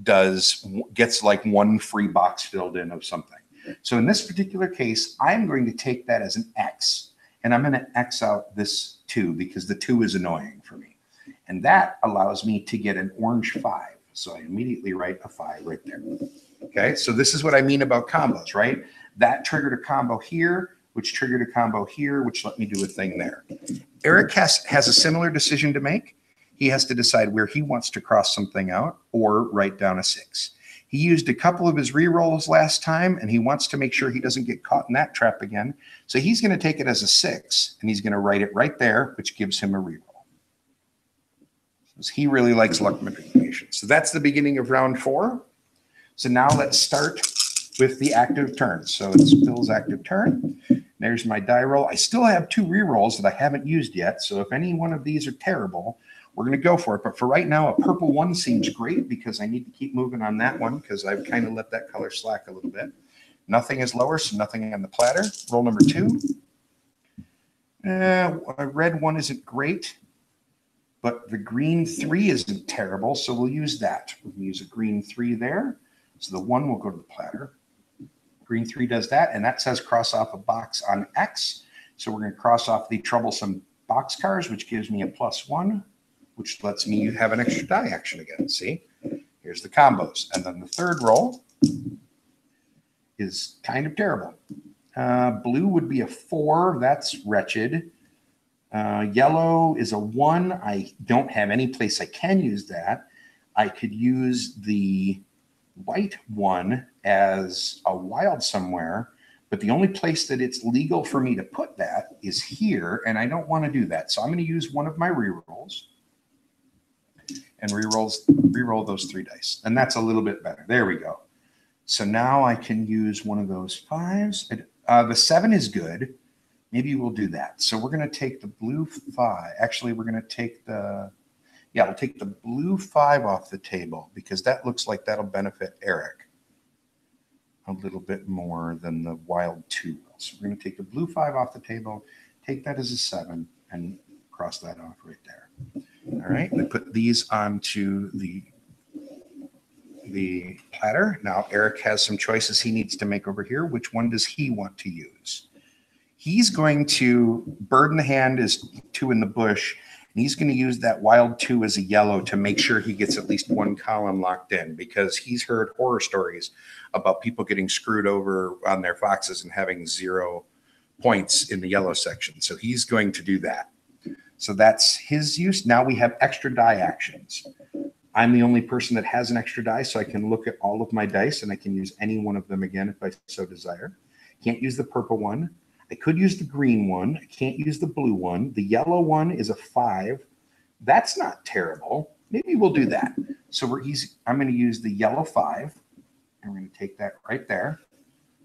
gets like one free box filled in of something. So in this particular case, I'm going to take that as an X, and I'm going to X out this 2 because the 2 is annoying for me. And that allows me to get an orange 5. So I immediately write a 5 right there. Okay, so this is what I mean about combos, right? That triggered a combo here, which triggered a combo here, which let me do a thing there. Eric has a similar decision to make. He has to decide where he wants to cross something out or write down a 6. He used a couple of his rerolls last time, and he wants to make sure he doesn't get caught in that trap again. So he's going to take it as a 6, and he's going to write it right there, which gives him a reroll. He really likes luck manipulation. So that's the beginning of round 4. So now let's start with the active turn. So it's Bill's active turn. There's my die roll. I still have 2 rerolls that I haven't used yet. So if any one of these are terrible, we're going to go for it. But for right now, a purple 1 seems great because I need to keep moving on that one because I've kind of let that color slack a little bit. Nothing is lower, so nothing on the platter. Roll number 2. A red 1 isn't great, but the green 3 isn't terrible, so we'll use that. We'll use a green 3 there. So the 1 will go to the platter. Green 3 does that, and that says cross off a box on X. So we're going to cross off the troublesome boxcars, which gives me a +1, which lets me have an extra die action again. See? Here's the combos. And then the third roll is kind of terrible. Blue would be a 4. That's wretched. Yellow is a 1. I don't have any place I can use that. I could use the white 1 as a wild somewhere, but the only place that it's legal for me to put that is here, and I don't want to do that. So I'm going to use one of my rerolls and reroll those 3 dice. And that's a little bit better. There we go. So now I can use one of those 5s. The 7 is good. Maybe we'll do that. So we're going to take the blue 5. Actually, we're going to take we'll take the blue 5 off the table because that looks like that'll benefit Eric a little bit more than the wild 2 will. So we're going to take the blue 5 off the table, take that as a 7, and cross that off right there. All right, we put these onto the platter. Now Eric has some choices he needs to make over here. Which one does he want to use? He's going to bird in the hand is 2 in the bush, and he's going to use that wild 2 as a yellow to make sure he gets at least 1 column locked in because he's heard horror stories about people getting screwed over on their foxes and having 0 points in the yellow section. So he's going to do that. So that's his use. Now we have extra die actions. I'm the only person that has an extra die, so I can look at all of my dice, and I can use any one of them again if I so desire. Can't use the purple 1. I could use the green 1. I can't use the blue 1. The yellow 1 is a 5. That's not terrible. Maybe we'll do that. So I'm going to use the yellow 5. I'm going to take that right there.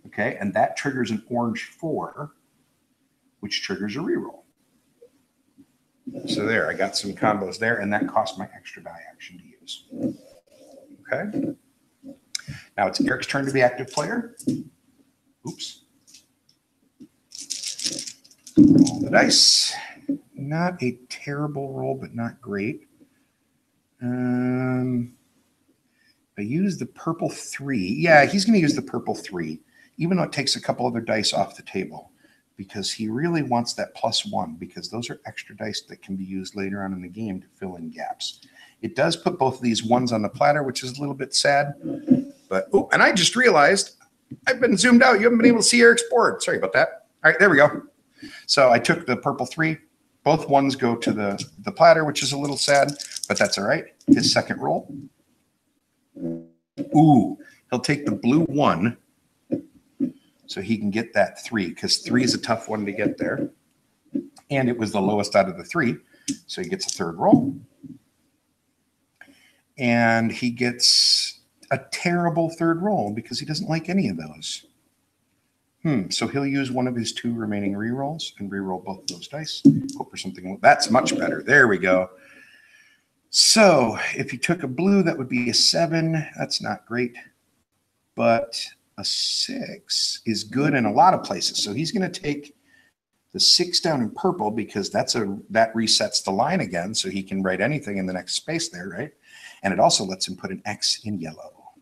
Okay, and that triggers an orange 4, which triggers a reroll. So there, I got some combos there, and that cost my extra die action to use. Okay. Now it's Eric's turn to be active player. Oops. Roll the dice. Not a terrible roll, but not great. I use the purple 3. Yeah, he's going to use the purple 3, even though it takes a couple other dice off the table, because he really wants that +1, because those are extra dice that can be used later on in the game to fill in gaps. It does put both of these 1s on the platter, which is a little bit sad. But oh, and I just realized I've been zoomed out. You haven't been able to see Eric's board. Sorry about that. All right, there we go. So I took the purple 3. Both 1s go to the platter, which is a little sad, but that's all right. His second roll. Ooh, he'll take the blue 1 so he can get that 3, because 3 is a tough one to get there. And it was the lowest out of the 3, so he gets a third roll. And he gets a terrible third roll because he doesn't like any of those. So he'll use one of his 2 remaining rerolls and reroll both of those dice. Hope for something. That's much better. There we go. So if he took a blue, that would be a 7. That's not great. But a 6 is good in a lot of places. So he's going to take the 6 down in purple because that resets the line again, so he can write anything in the next space there, right? And it also lets him put an X in yellow.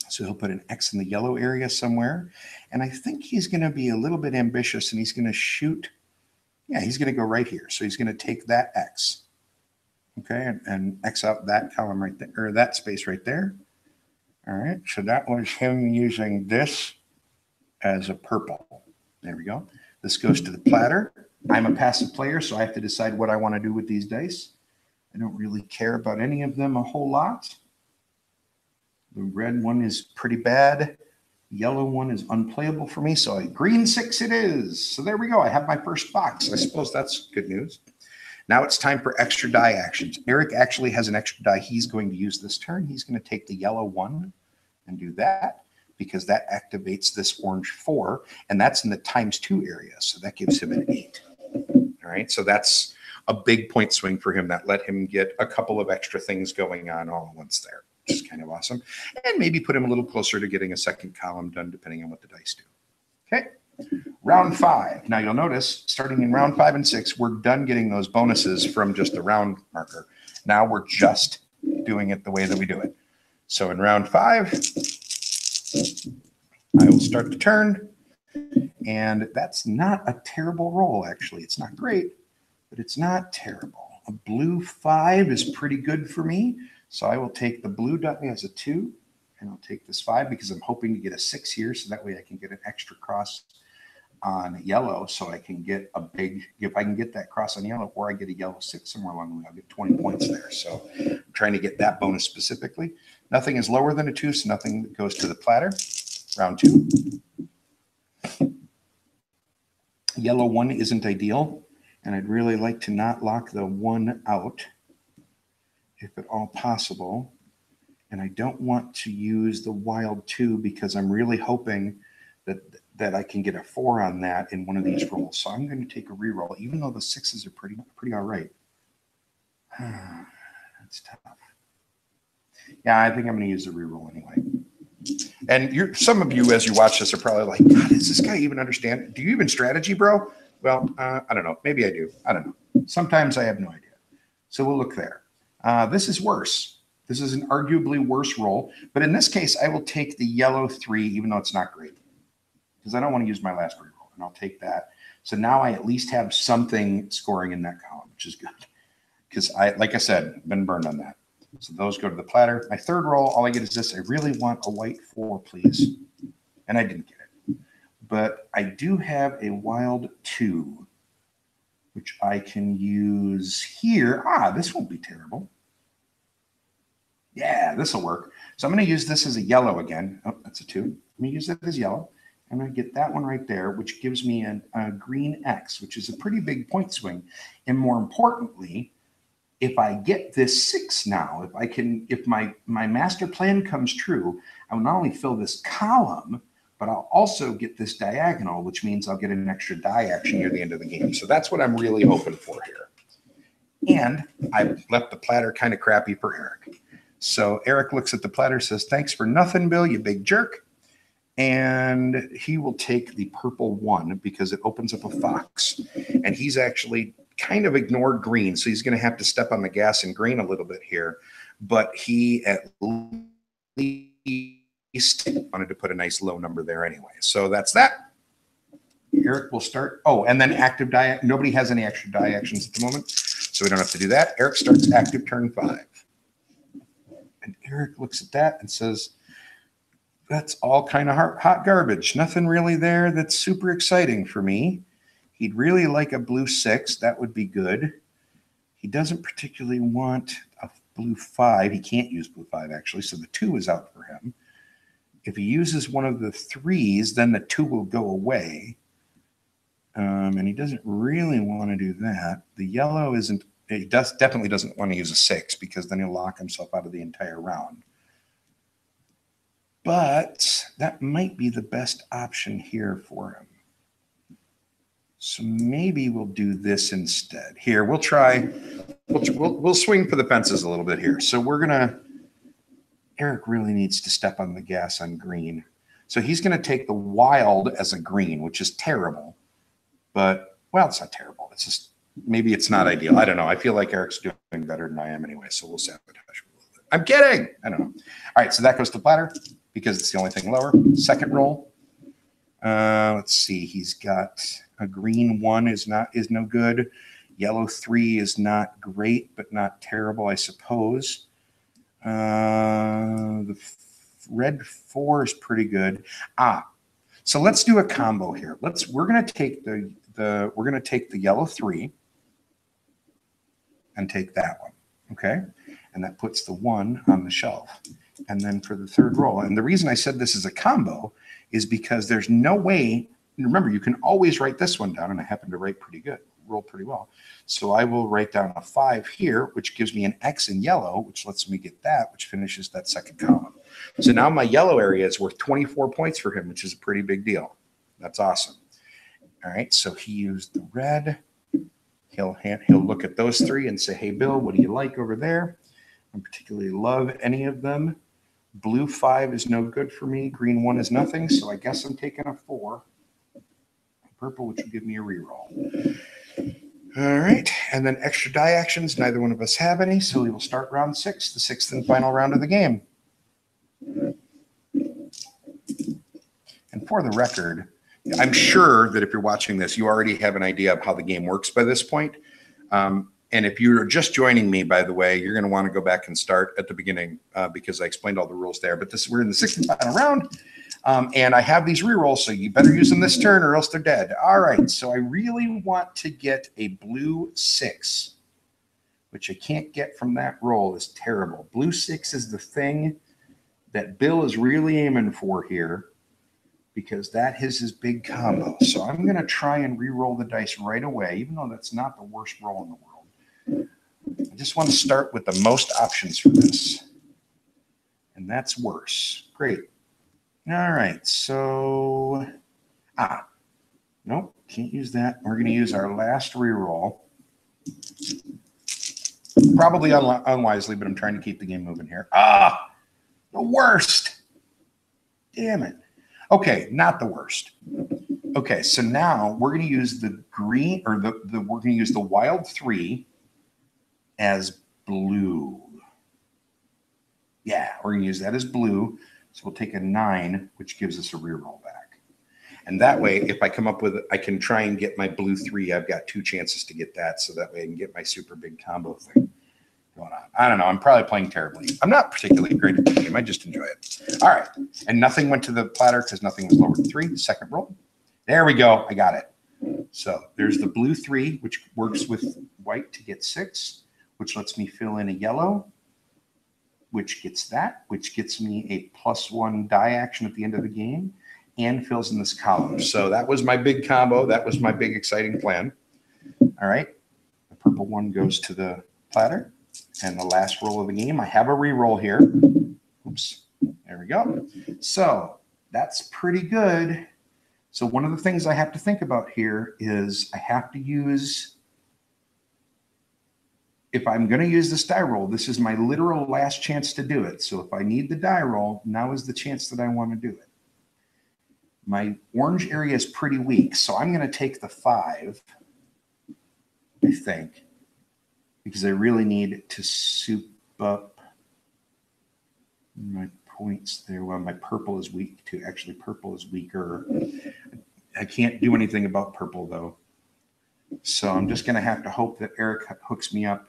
So he'll put an X in the yellow area somewhere. And I think he's going to be a little bit ambitious, and he's going to shoot. Yeah, he's going to go right here. So he's going to take that X, okay, and X out that column right there, or that space right there. All right, so that was him using this as a purple. There we go. This goes to the platter. I'm a passive player, so I have to decide what I want to do with these dice. I don't really care about any of them a whole lot. The red one is pretty bad. The yellow one is unplayable for me, so a green 6 it is. So there we go. I have my first box. I suppose that's good news. Now it's time for extra die actions. Eric actually has an extra die he's going to use this turn. He's going to take the yellow 1 and do that because that activates this orange 4, and that's in the _2 area, so that gives him an 8. All right, so that's a big point swing for him. That let him get a couple of extra things going on all at once there, which is kind of awesome, and maybe put him a little closer to getting a second column done depending on what the dice do. Okay, round 5. Now you'll notice starting in round 5 and 6, we're done getting those bonuses from just the round marker. Now we're just doing it the way that we do it. So in round 5, I will start the turn, and that's not a terrible roll, actually. It's not great, but it's not terrible. A blue 5 is pretty good for me, so I will take the blue die as a 2, and I'll take this 5 because I'm hoping to get a 6 here, so that way I can get an extra cross on yellow, so I can get a big, if I can get that cross on yellow, or I get a yellow 6 somewhere along the way, I'll get 20 points there. So I'm trying to get that bonus specifically. Nothing is lower than a 2, so nothing goes to the platter. Round 2. Yellow 1 isn't ideal, and I'd really like to not lock the 1 out, if at all possible. And I don't want to use the wild 2 because I'm really hoping that I can get a 4 on that in one of these rolls. So I'm going to take a reroll, even though the 6s are pretty all right. That's tough. Yeah, I think I'm going to use the reroll anyway. And some of you, as you watch this, are probably like, God, does this guy even understand? Do you even strategy, bro? Well, I don't know. Maybe I do. I don't know. Sometimes I have no idea. So we'll look there. This is worse. This is an arguably worse roll. But in this case, I will take the yellow 3, even though it's not great, because I don't want to use my last reroll, and I'll take that. So now I at least have something scoring in that column, which is good, because like I said, been burned on that. So those go to the platter. My third roll, all I get is this. I really want a white 4, please. And I didn't get it. But I do have a wild 2, which I can use here. This won't be terrible. Yeah, this will work. So I'm going to use this as a yellow again. Oh, that's a 2. Let me use that as yellow. I'm going to get that one right there, which gives me a green X, which is a pretty big point swing. And more importantly, if I get this 6 now, if my master plan comes true, I will not only fill this column, but I'll also get this diagonal, which means I'll get an extra die action near the end of the game. So that's what I'm really hoping for here. And I left the platter kind of crappy for Eric. So Eric looks at the platter, says, "Thanks for nothing, Bill, you big jerk." And he will take the purple 1 because it opens up a fox. And he's actually kind of ignored green, so he's going to have to step on the gas in green a little bit here. But he at least wanted to put a nice low number there anyway. So that's that. Eric will start. Oh, and then active die. Nobody has any extra die actions at the moment, so we don't have to do that. Eric starts active turn 5. And Eric looks at that and says, that's all kind of hot garbage. Nothing really there that's super exciting for me. He'd really like a blue 6. That would be good. He doesn't particularly want a blue 5. He can't use blue 5, actually, so the 2 is out for him. If he uses one of the 3s, then the 2 will go away. And he doesn't really want to do that. The yellow isn't. He definitely doesn't want to use a 6 because then he'll lock himself out of the entire round. But that might be the best option here for him. So maybe we'll do this instead. Here, we'll try. We'll swing for the fences a little bit here. So we're gonna. Eric really needs to step on the gas on green. So he's gonna take the wild as a green, which is terrible. but, well, it's not terrible. It's just, maybe it's not ideal. I don't know. I feel like Eric's doing better than I am anyway, so we'll sabotage him a little bit. I'm kidding. I don't know. All right, so that goes to platter because it's the only thing lower. Second roll. Let's see. He's got a green 1 is no good. Yellow 3 is not great, but not terrible, I suppose. The red 4 is pretty good. So let's do a combo here. We're gonna take the yellow 3 and take that one, okay? And that puts the 1 on the shelf. And then for the third roll, and the reason I said this is a combo is because there's no way, remember, you can always write this one down, and I happen to roll pretty well. So I will write down a 5 here, which gives me an X in yellow, which lets me get that, which finishes that second column. So now my yellow area is worth 24 points for him, which is a pretty big deal. That's awesome. All right, so he used the red. He'll look at those 3 and say, hey, Bill, what do you like over there? I particularly love any of them. Blue 5 is no good for me. Green 1 is nothing, so I guess I'm taking a 4. Purple, which will give me a reroll. All right, and then extra die actions. Neither one of us have any, so we will start round 6, the 6th and final round of the game. And for the record, I'm sure that if you're watching this, you already have an idea of how the game works by this point. And if you're just joining me, by the way, you're going to want to go back and start at the beginning because I explained all the rules there. But we're in the 6th and final round, and I have these rerolls, so you better use them this turn or else they're dead. All right, so I really want to get a blue 6, which I can't get from that roll. Is terrible. Blue 6 is the thing that Bill is really aiming for here because that is his big combo. So I'm going to try and re-roll the dice right away, even though that's not the worst roll in the world. I just want to start with the most options for this. And that's worse. Great. All right. So, nope, can't use that. We're going to use our last reroll. Probably unwisely, but I'm trying to keep the game moving here. The worst. Damn it. Okay, not the worst. Okay, so now we're going to use the green, or we're going to use the wild 3 as blue. Yeah, we're going to use that as blue. So we'll take a 9, which gives us a reroll back. And that way, if I come up with it, I can try and get my blue 3. I've got 2 chances to get that, so that way I can get my super big combo thing going on. I don't know. I'm probably playing terribly. I'm not particularly great at the game. I just enjoy it. All right. And nothing went to the platter because nothing was lower than 3. Second roll. There we go. I got it. So there's the blue 3, which works with white to get 6, which lets me fill in a yellow, which gets that, which gets me a +1 die action at the end of the game and fills in this column. So that was my big combo. That was my big exciting plan. All right. The purple 1 goes to the platter. And the last roll of the game, I have a re-roll here. Oops. There we go. So that's pretty good. So one of the things I have to think about here is I have to use, if I'm going to use this die roll, this is my literal last chance to do it. So if I need the die roll, now is the chance that I want to do it. My orange area is pretty weak, so I'm going to take the 5, I think, because I really need to soup up my points there. Well, my purple is weak too. Actually, purple is weaker. I can't do anything about purple, though. So I'm just going to have to hope that Eric hooks me up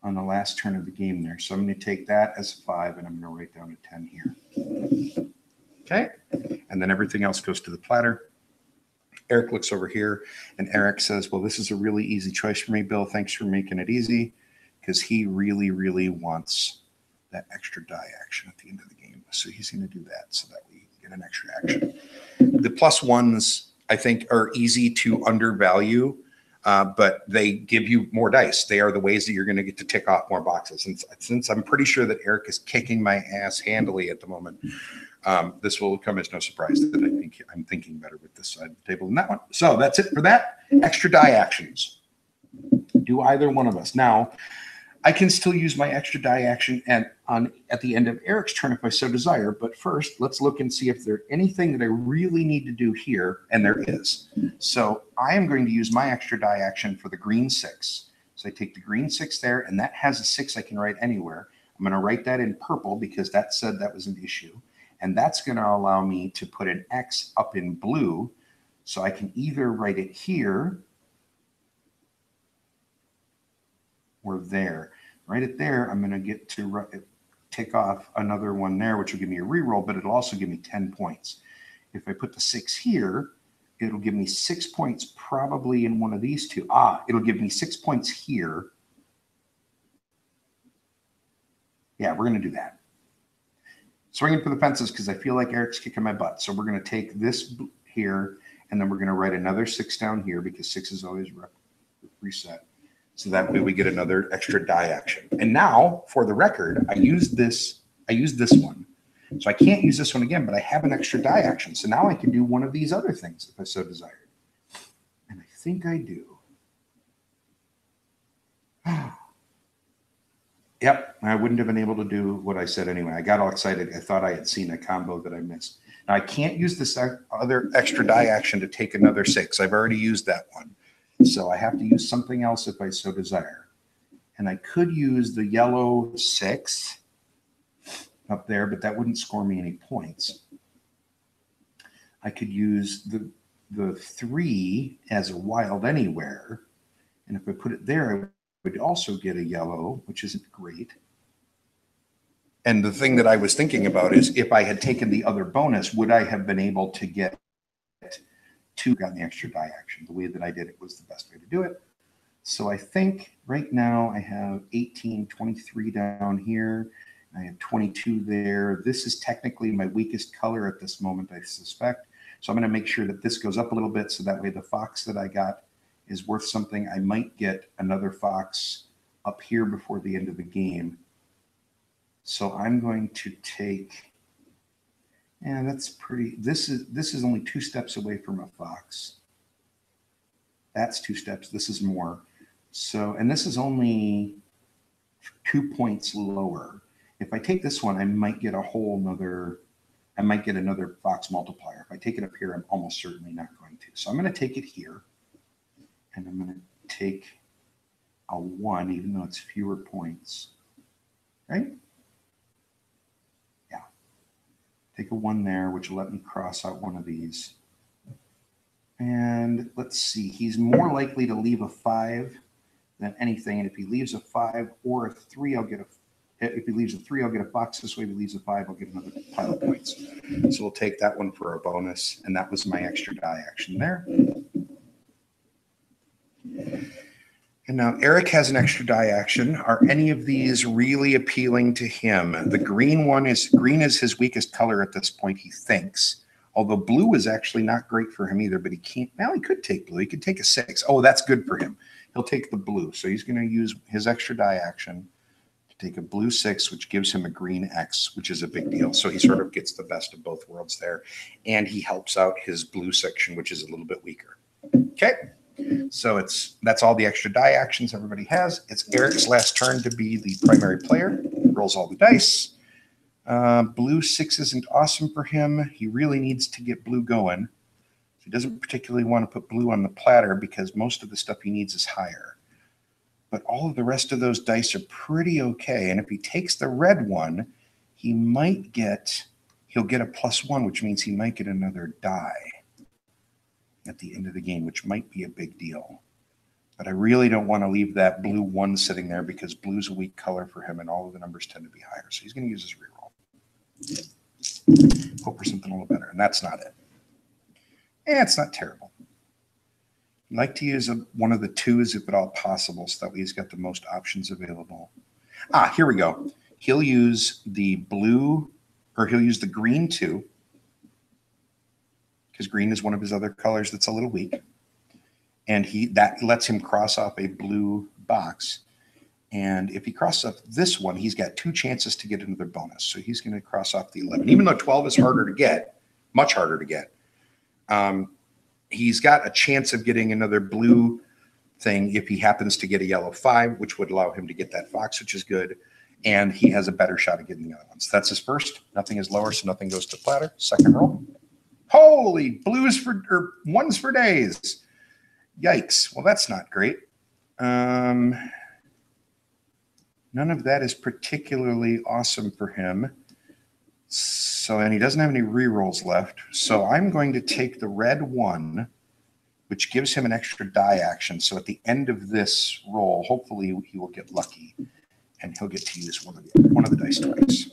on the last turn of the game there. So I'm going to take that as a 5, and I'm going to write down a 10 here. Okay. And then everything else goes to the platter. Eric looks over here, and Eric says, well, this is a really easy choice for me, Bill. Thanks for making it easy, because he really, really wants that extra die action at the end of the game. So he's going to do that so that we get an extra action. The +1s, I think, are easy to undervalue, but they give you more dice. They are the ways that you're going to get to tick off more boxes. And since I'm pretty sure that Eric is kicking my ass handily at the moment, this will come as no surprise that I think I'm thinking better with this side of the table than that one. So that's it for that. Extra die actions. Do either one of us. Now, I can still use my extra die action at the end of Eric's turn if I so desire. But first, let's look and see if there's anything that I really need to do here, and there is. So I am going to use my extra die action for the green 6. So I take the green 6 there, and that has a 6 I can write anywhere. I'm going to write that in purple because that said that was an issue. And that's going to allow me to put an X up in blue. So I can either write it here or there. Right at there, I'm going to get to take off another one there, which will give me a reroll, but it'll also give me 10 points. If I put the 6 here, it'll give me 6 points probably in one of these two. It'll give me 6 points here. Yeah, we're going to do that. Swinging for the fences because I feel like Eric's kicking my butt. So we're going to take this here, and then we're going to write another 6 down here because 6 is always reset. So that way we get another extra die action. And now, for the record, I used this one. So I can't use this one again, but I have an extra die action. So now I can do one of these other things if I so desired. And I think I do. Yep, I wouldn't have been able to do what I said anyway. I got all excited. I thought I had seen a combo that I missed. Now I can't use this other extra die action to take another 6. I've already used that one. So I have to use something else if I so desire. And I could use the yellow 6 up there, but that wouldn't score me any points. I could use the 3 as a wild anywhere. And if I put it there, I would also get a yellow, which isn't great. And the thing that I was thinking about is if I had taken the other bonus, would I have been able to get 2 on the extra die action? The way that I did it was the best way to do it. So I think right now I have 18, 23 down here. I have 22 there. This is technically my weakest color at this moment, I suspect. So I'm going to make sure that this goes up a little bit so that way the fox that I got is worth something. I might get another fox up here before the end of the game. So I'm going to take, and that's pretty, this is only 2 steps away from a fox. That's 2 steps. This is more. So, and this is only 2 points lower. If I take this one, I might get a whole nother, I might get another fox multiplier. If I take it up here, I'm almost certainly not going to. So I'm going to take it here. And I'm going to take a 1, even though it's fewer points. Right? Yeah. Take a 1 there, which will let me cross out one of these. And let's see. He's more likely to leave a 5 than anything. And if he leaves a 5 or a 3, I'll get a. If he leaves a 3, I'll get a fox this way. If he leaves a 5, I'll get another pile of points. So we'll take that one for a bonus. And that was my extra die action there. And now Eric has an extra die action. Are any of these really appealing to him? The green one is his weakest color at this point, he thinks. Although blue is actually not great for him either, but he can't. Well, he could take blue. He could take a 6. Oh, that's good for him. He'll take the blue. So he's going to use his extra die action to take a blue 6, which gives him a green X, which is a big deal. So he sort of gets the best of both worlds there. And he helps out his blue section, which is a little bit weaker. Okay. So that's all the extra die actions everybody has. It's Eric's last turn to be the primary player. Rolls all the dice. Blue 6 isn't awesome for him. He really needs to get blue going. He doesn't particularly want to put blue on the platter because most of the stuff he needs is higher. But all of the rest of those dice are pretty okay. And if he takes the red one, he'll get a +1, which means he might get another die at the end of the game, which might be a big deal. But I really don't want to leave that blue 1 sitting there because blue's a weak color for him and all of the numbers tend to be higher. So he's going to use his reroll. Hope for something a little better. And that's not it. It's not terrible. I'd like to use one of the 2s if at all possible so that way he's got the most options available. Here we go. He'll use the blue, or he'll use the green 2. Because green is one of his other colors that's a little weak. And that lets him cross off a blue box. And if he crosses off this one, he's got 2 chances to get another bonus. So he's going to cross off the 11. Even though 12 is harder to get, much harder to get, he's got a chance of getting another blue thing if he happens to get a yellow 5, which would allow him to get that fox, which is good. And he has a better shot at getting the other ones. That's his first. Nothing is lower, so nothing goes to platter. Second roll. Holy ones for days. Yikes. Well, that's not great. None of that is particularly awesome for him. So, and he doesn't have any rerolls left. So I'm going to take the red 1, which gives him an extra die action. So at the end of this roll, hopefully he will get lucky and he'll get to use one of the dice twice.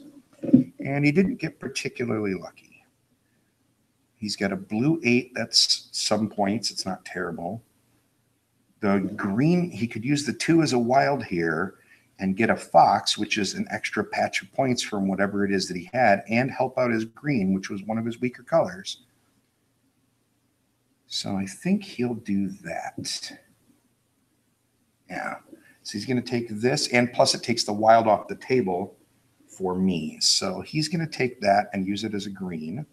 And he didn't get particularly lucky. He's got a blue 8. That's some points. It's not terrible. The green, he could use the 2 as a wild here and get a fox, which is an extra patch of points from whatever it is that he had, and help out his green, which was one of his weaker colors. So I think he'll do that. Yeah. So he's going to take this, and plus it takes the wild off the table for me. So he's going to take that and use it as a green.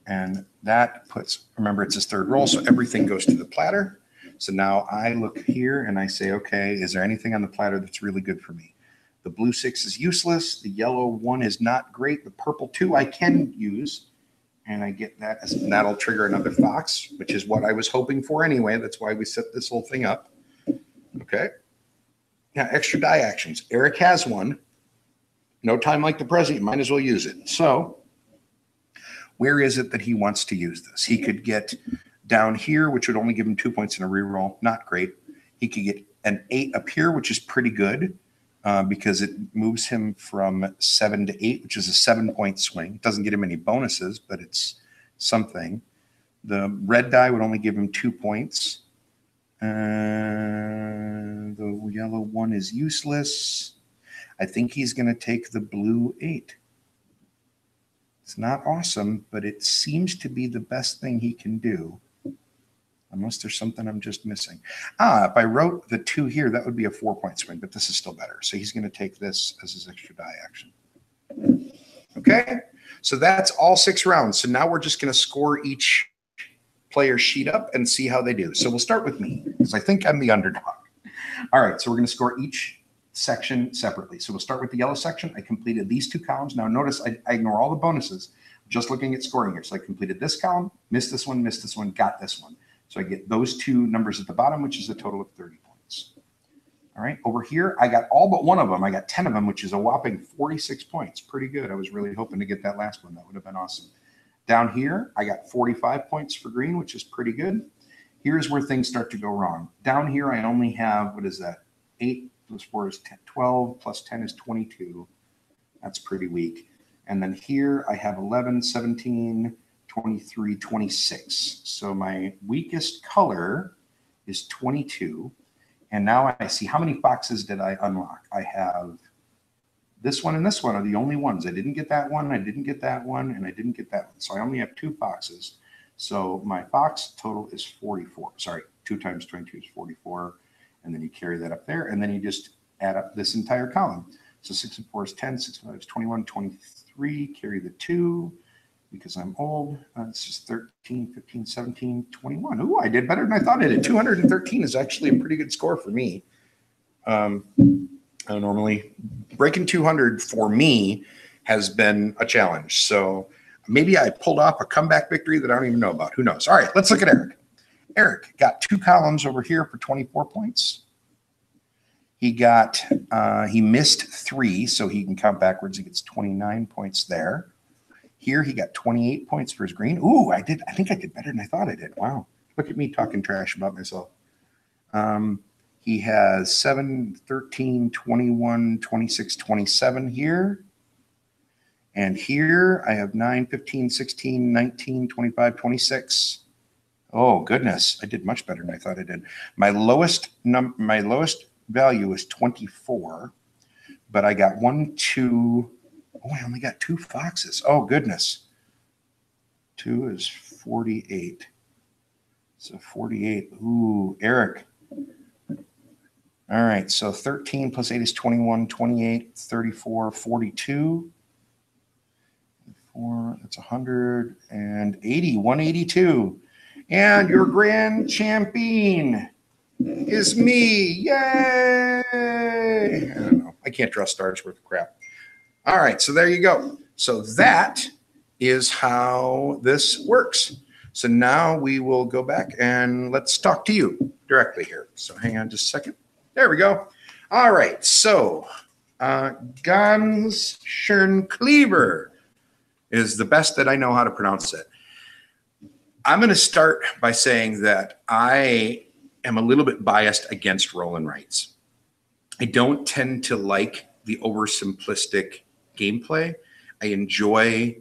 And that puts, remember, it's his third roll, so everything goes to the platter. So now I look here and I say, okay, is there anything on the platter that's really good for me? The blue 6 is useless. The yellow 1 is not great. The purple 2 I can use. And I get that, and that'll trigger another fox, which is what I was hoping for anyway. That's why we set this whole thing up. Okay. Now, extra die actions. Eric has one. No time like the present. You might as well use it. So where is it that he wants to use this? He could get down here, which would only give him 2 points in a reroll. Not great. He could get an 8 up here, which is pretty good because it moves him from 7 to 8, which is a 7-point swing. It doesn't get him any bonuses, but it's something. The red die would only give him 2 points. The yellow 1 is useless. I think he's going to take the blue 8. It's not awesome, but it seems to be the best thing he can do. Unless there's something I'm just missing. If I wrote the 2 here, that would be a 4-point swing, but this is still better. So he's going to take this as his extra die action. Okay, so that's all 6 rounds. So now we're just going to score each player's sheet up and see how they do. So we'll start with me because I think I'm the underdog. All right, so we're going to score each section separately. So we'll start with the yellow section. I completed these 2 columns. Now notice I ignore all the bonuses, just looking at scoring here. So I completed this column, missed this one, got this one. So I get those 2 numbers at the bottom, which is a total of 30 points. All right, over here, I got all but one of them. I got 10 of them, which is a whopping 46 points. Pretty good. I was really hoping to get that last one. That would have been awesome. Down here, I got 45 points for green, which is pretty good. Here's where things start to go wrong. Down here, I only have, what is that? 8 plus 4 is 10, 12 plus 10 is 22. That's pretty weak. And then here, I have 11, 17, 23, 26. So my weakest color is 22. And now I see how many foxes did I unlock? I have this one and this one are the only ones. I didn't get that one, I didn't get that one, and I didn't get that one. So I only have 2 foxes. So my fox total is 44. Sorry, 2 times 22 is 44. And then you carry that up there, and then you just add up this entire column. So 6 and 4 is 10, 6 and 5 is 21, 23, carry the 2. Because I'm old, it's just 13, 15, 17, 21. Ooh, I did better than I thought I did. 213 is actually a pretty good score for me. I don't normally, breaking 200 for me has been a challenge. So maybe I pulled off a comeback victory that I don't even know about. Who knows? All right, let's look at Eric. Eric got 2 columns over here for 24 points. He got, he missed 3, so he can count backwards. He gets 29 points there. Here he got 28 points for his green. Ooh, I think I did better than I thought I did. Wow. Look at me talking trash about myself. He has 7, 13, 21, 26, 27 here. And here I have 9, 15, 16, 19, 25, 26. Oh, goodness. I did much better than I thought I did. My lowest value is 24, but I got 1, 2. Oh, I only got 2 foxes. Oh, goodness. 2 is 48. So 48. Ooh, Eric. All right. So 13 plus 8 is 21, 28, 34, 42. 4, that's 180, 182. And your grand champion is me. Yay! I don't know. I can't draw stars worth of crap. All right, so there you go. So that is how this works. So now we will go back and let's talk to you directly here. So hang on just a second. There we go. All right, so Ganz Schon is the best that I know how to pronounce it. I'm going to start by saying that I am a little bit biased against roll and writes. I don't tend to like the oversimplistic gameplay. I enjoy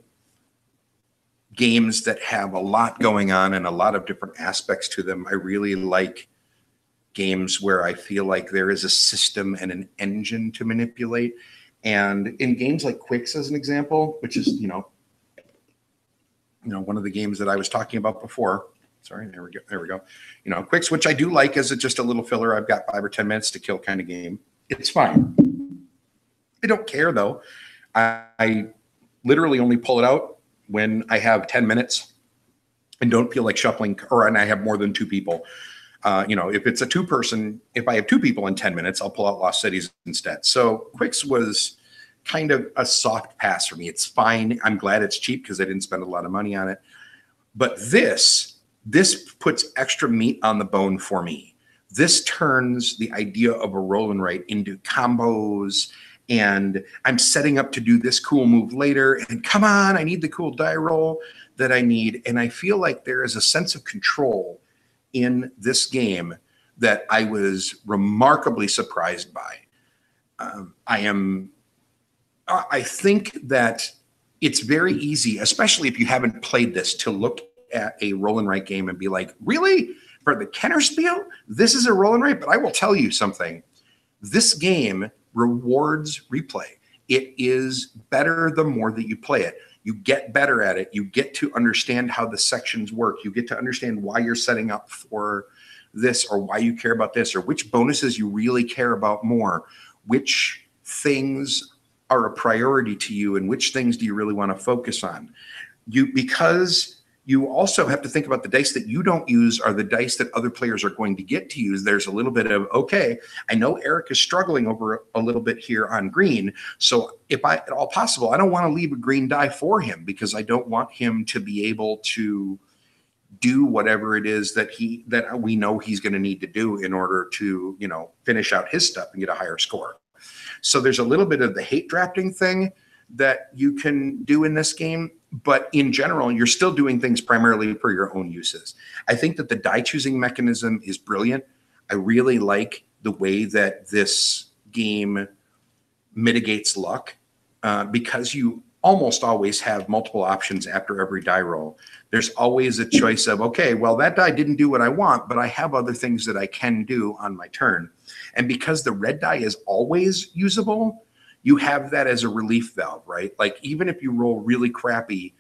games that have a lot going on and a lot of different aspects to them. I really like games where I feel like there is a system and an engine to manipulate. And in games like Quicks, as an example, which is, you know, one of the games that I was talking about before. Sorry, there we go. There we go. You know, Quicks, which I do like as just a little filler. I've got 5 or 10 minutes to kill kind of game. It's fine. I don't care though. I literally only pull it out when I have 10 minutes and don't feel like shuffling, and I have more than 2 people. You know, if it's a 2-person, if I have 2 people in 10 minutes, I'll pull out Lost Cities instead. So Quicks was kind of a soft pass for me. It's fine. I'm glad it's cheap because I didn't spend a lot of money on it. But this puts extra meat on the bone for me. This turns the idea of a roll and write into combos, and I'm setting up to do this cool move later, and come on, I need the cool die roll that I need. And I feel like there is a sense of control in this game that I was remarkably surprised by. I think that it's very easy, especially if you haven't played this, to look at a roll and write game and be like, really? For the Kennerspiel, this is a roll and write? But I will tell you something. This game rewards replay. It is better the more that you play it. You get better at it. You get to understand how the sections work. You get to understand why you're setting up for this, or why you care about this, or which bonuses you really care about more, which things are a priority to you, and which things do you really want to focus on. Because you also have to think about the dice that you don't use are the dice that other players are going to get to use. There's a little bit of, okay, I know Eric is struggling over a little bit here on green. So if at all possible, I don't want to leave a green die for him, because I don't want him to be able to do whatever it is that we know he's going to need to do in order to, you know, finish out his stuff and get a higher score. So there's a little bit of the hate drafting thing that you can do in this game, but in general, you're still doing things primarily for your own uses. I think that the die choosing mechanism is brilliant. I really like the way that this game mitigates luck, because you almost always have multiple options after every die roll. There's always a choice of, okay, well, that die didn't do what I want, but I have other things that I can do on my turn. And because the red die is always usable, you have that as a relief valve, right? Like, even if you roll really crappy,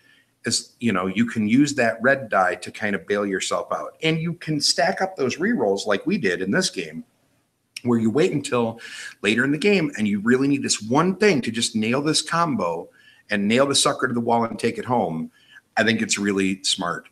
as you know, you can use that red die to kind of bail yourself out. And you can stack up those rerolls like we did in this game, where you wait until later in the game and you really need this one thing to just nail this combo and nail the sucker to the wall and take it home. I think it's really smart.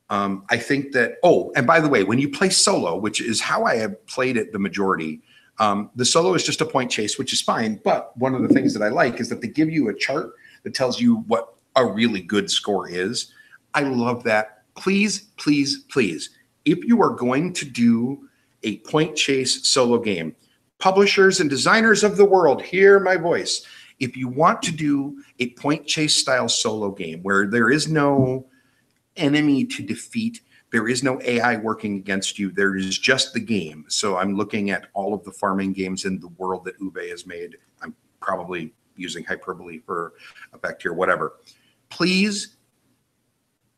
I think that, oh, and by the way, when you play solo, which is how I have played it the majority, the solo is just a point chase, which is fine. But one of the things that I like is that they give you a chart that tells you what a really good score is. I love that. Please, please, please, if you are going to do a point chase solo game, publishers and designers of the world, hear my voice. If you want to do a point chase style solo game where there is no enemy to defeat, there is no AI working against you, there is just the game. So I'm looking at all of the farming games in the world that Ube has made. I'm probably using hyperbole for effect here, whatever. Please,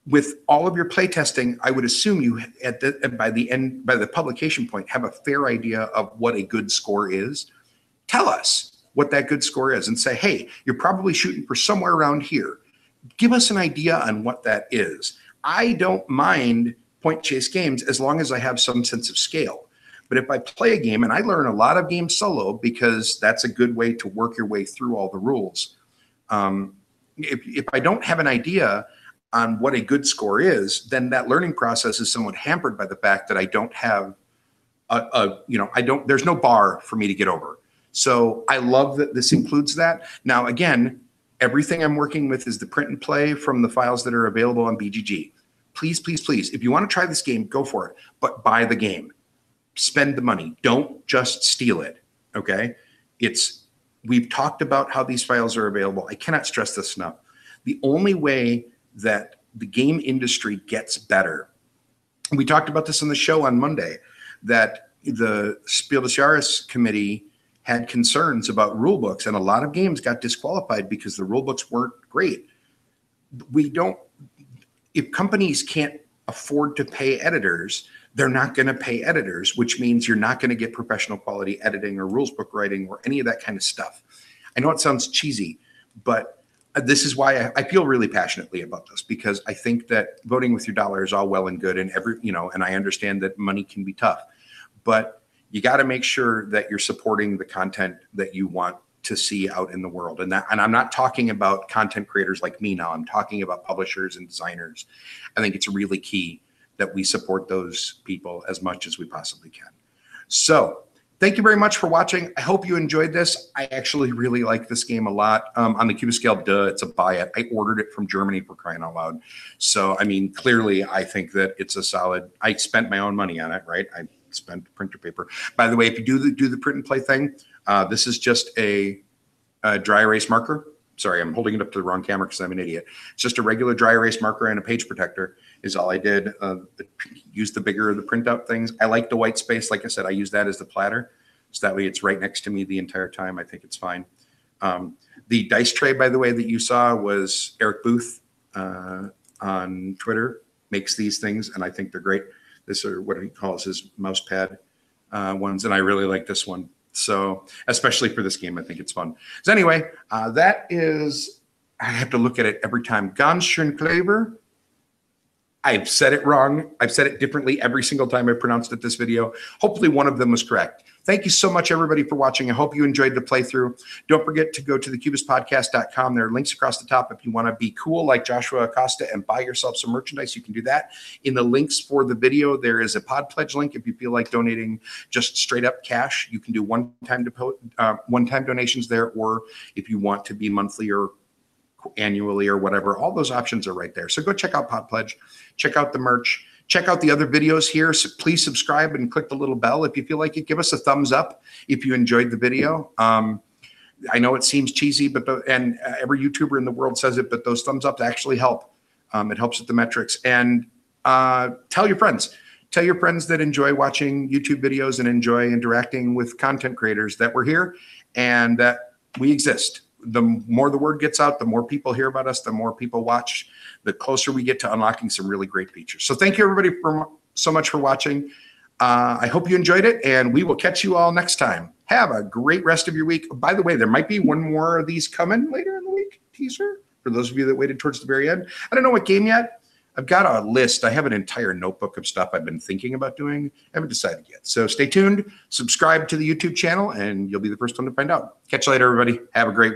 with all of your playtesting, I would assume you by the publication point have a fair idea of what a good score is. Tell us what that good score is and say, hey, you're probably shooting for somewhere around here. Give us an idea on what that is. I don't mind point chase games as long as I have some sense of scale. But if I play a game, and I learn a lot of games solo because that's a good way to work your way through all the rules. If I don't have an idea, on what a good score is, then that learning process is somewhat hampered by the fact that I don't have there's no bar for me to get over. So I love that this includes that. Now, again, everything I'm working with is the print and play from the files that are available on BGG. Please, please, please, if you want to try this game, go for it, but buy the game. Spend the money. Don't just steal it, okay? We've talked about how these files are available. I cannot stress this enough. The only way that the game industry gets better, we talked about this on the show on Monday, that the Spiel des Jahres committee had concerns about rule books, and a lot of games got disqualified because the rule books weren't great. If companies can't afford to pay editors, they're not going to pay editors, which means you're not going to get professional quality editing or rules book writing or any of that kind of stuff. I know it sounds cheesy, but this is why I feel really passionately about this, because I think that voting with your dollar is all well and good, and and I understand that money can be tough, but you got to make sure that you're supporting the content that you want to see out in the world. And I'm not talking about content creators like me now. I'm talking about publishers and designers. I think it's really key that we support those people as much as we possibly can. So thank you very much for watching. I hope you enjoyed this. I actually really like this game a lot. On the Cubist scale, it's a buy it. I ordered it from Germany, for crying out loud. So, I mean, clearly I think that it's a solid, I spent my own money on it, right? I spent printer paper. By the way, if you do the print and play thing, this is just a dry erase marker. Sorry, I'm holding it up to the wrong camera because I'm an idiot. It's just a regular dry erase marker and a page protector is all I did. Use the bigger of the printout things. I like the white space. Like I said, I use that as the platter. So that way it's right next to me the entire time. I think it's fine. The dice tray, by the way, that you saw was Eric Booth on Twitter, makes these things, and I think they're great. This are what he calls his mouse pad ones, and I really like this one. So especially for this game, I think it's fun. So anyway, that is, I have to look at it every time. Ganz Schon Clever. I've said it wrong. I've said it differently every single time I pronounced it this video. Hopefully one of them was correct. Thank you so much, everybody, for watching. I hope you enjoyed the playthrough. Don't forget to go to thecubistpodcast.com. There are links across the top. If you want to be cool like Joshua Acosta and buy yourself some merchandise, you can do that. In the links for the video, there is a Pod Pledge link. If you feel like donating just straight up cash, you can do one-time donations there, or if you want to be monthly or annually or whatever, all those options are right there. So go check out Pod Pledge, check out the merch, check out the other videos here. So please subscribe and click the little bell if you feel like it. Give us a thumbs up if you enjoyed the video. I know it seems cheesy, but every YouTuber in the world says it, but those thumbs ups actually help. It helps with the metrics. And tell your friends. Tell your friends that enjoy watching YouTube videos and enjoy interacting with content creators that we're here and that we exist. The more the word gets out, the more people hear about us, the more people watch, the closer we get to unlocking some really great features. So thank you, everybody, so much for watching. I hope you enjoyed it, and we will catch you all next time. Have a great rest of your week. By the way, there might be one more of these coming later in the week, teaser, for those of you that waited towards the very end. I don't know what game yet. I've got a list. I have an entire notebook of stuff I've been thinking about doing. I haven't decided yet. So stay tuned, subscribe to the YouTube channel, and you'll be the first one to find out. Catch you later, everybody. Have a great week.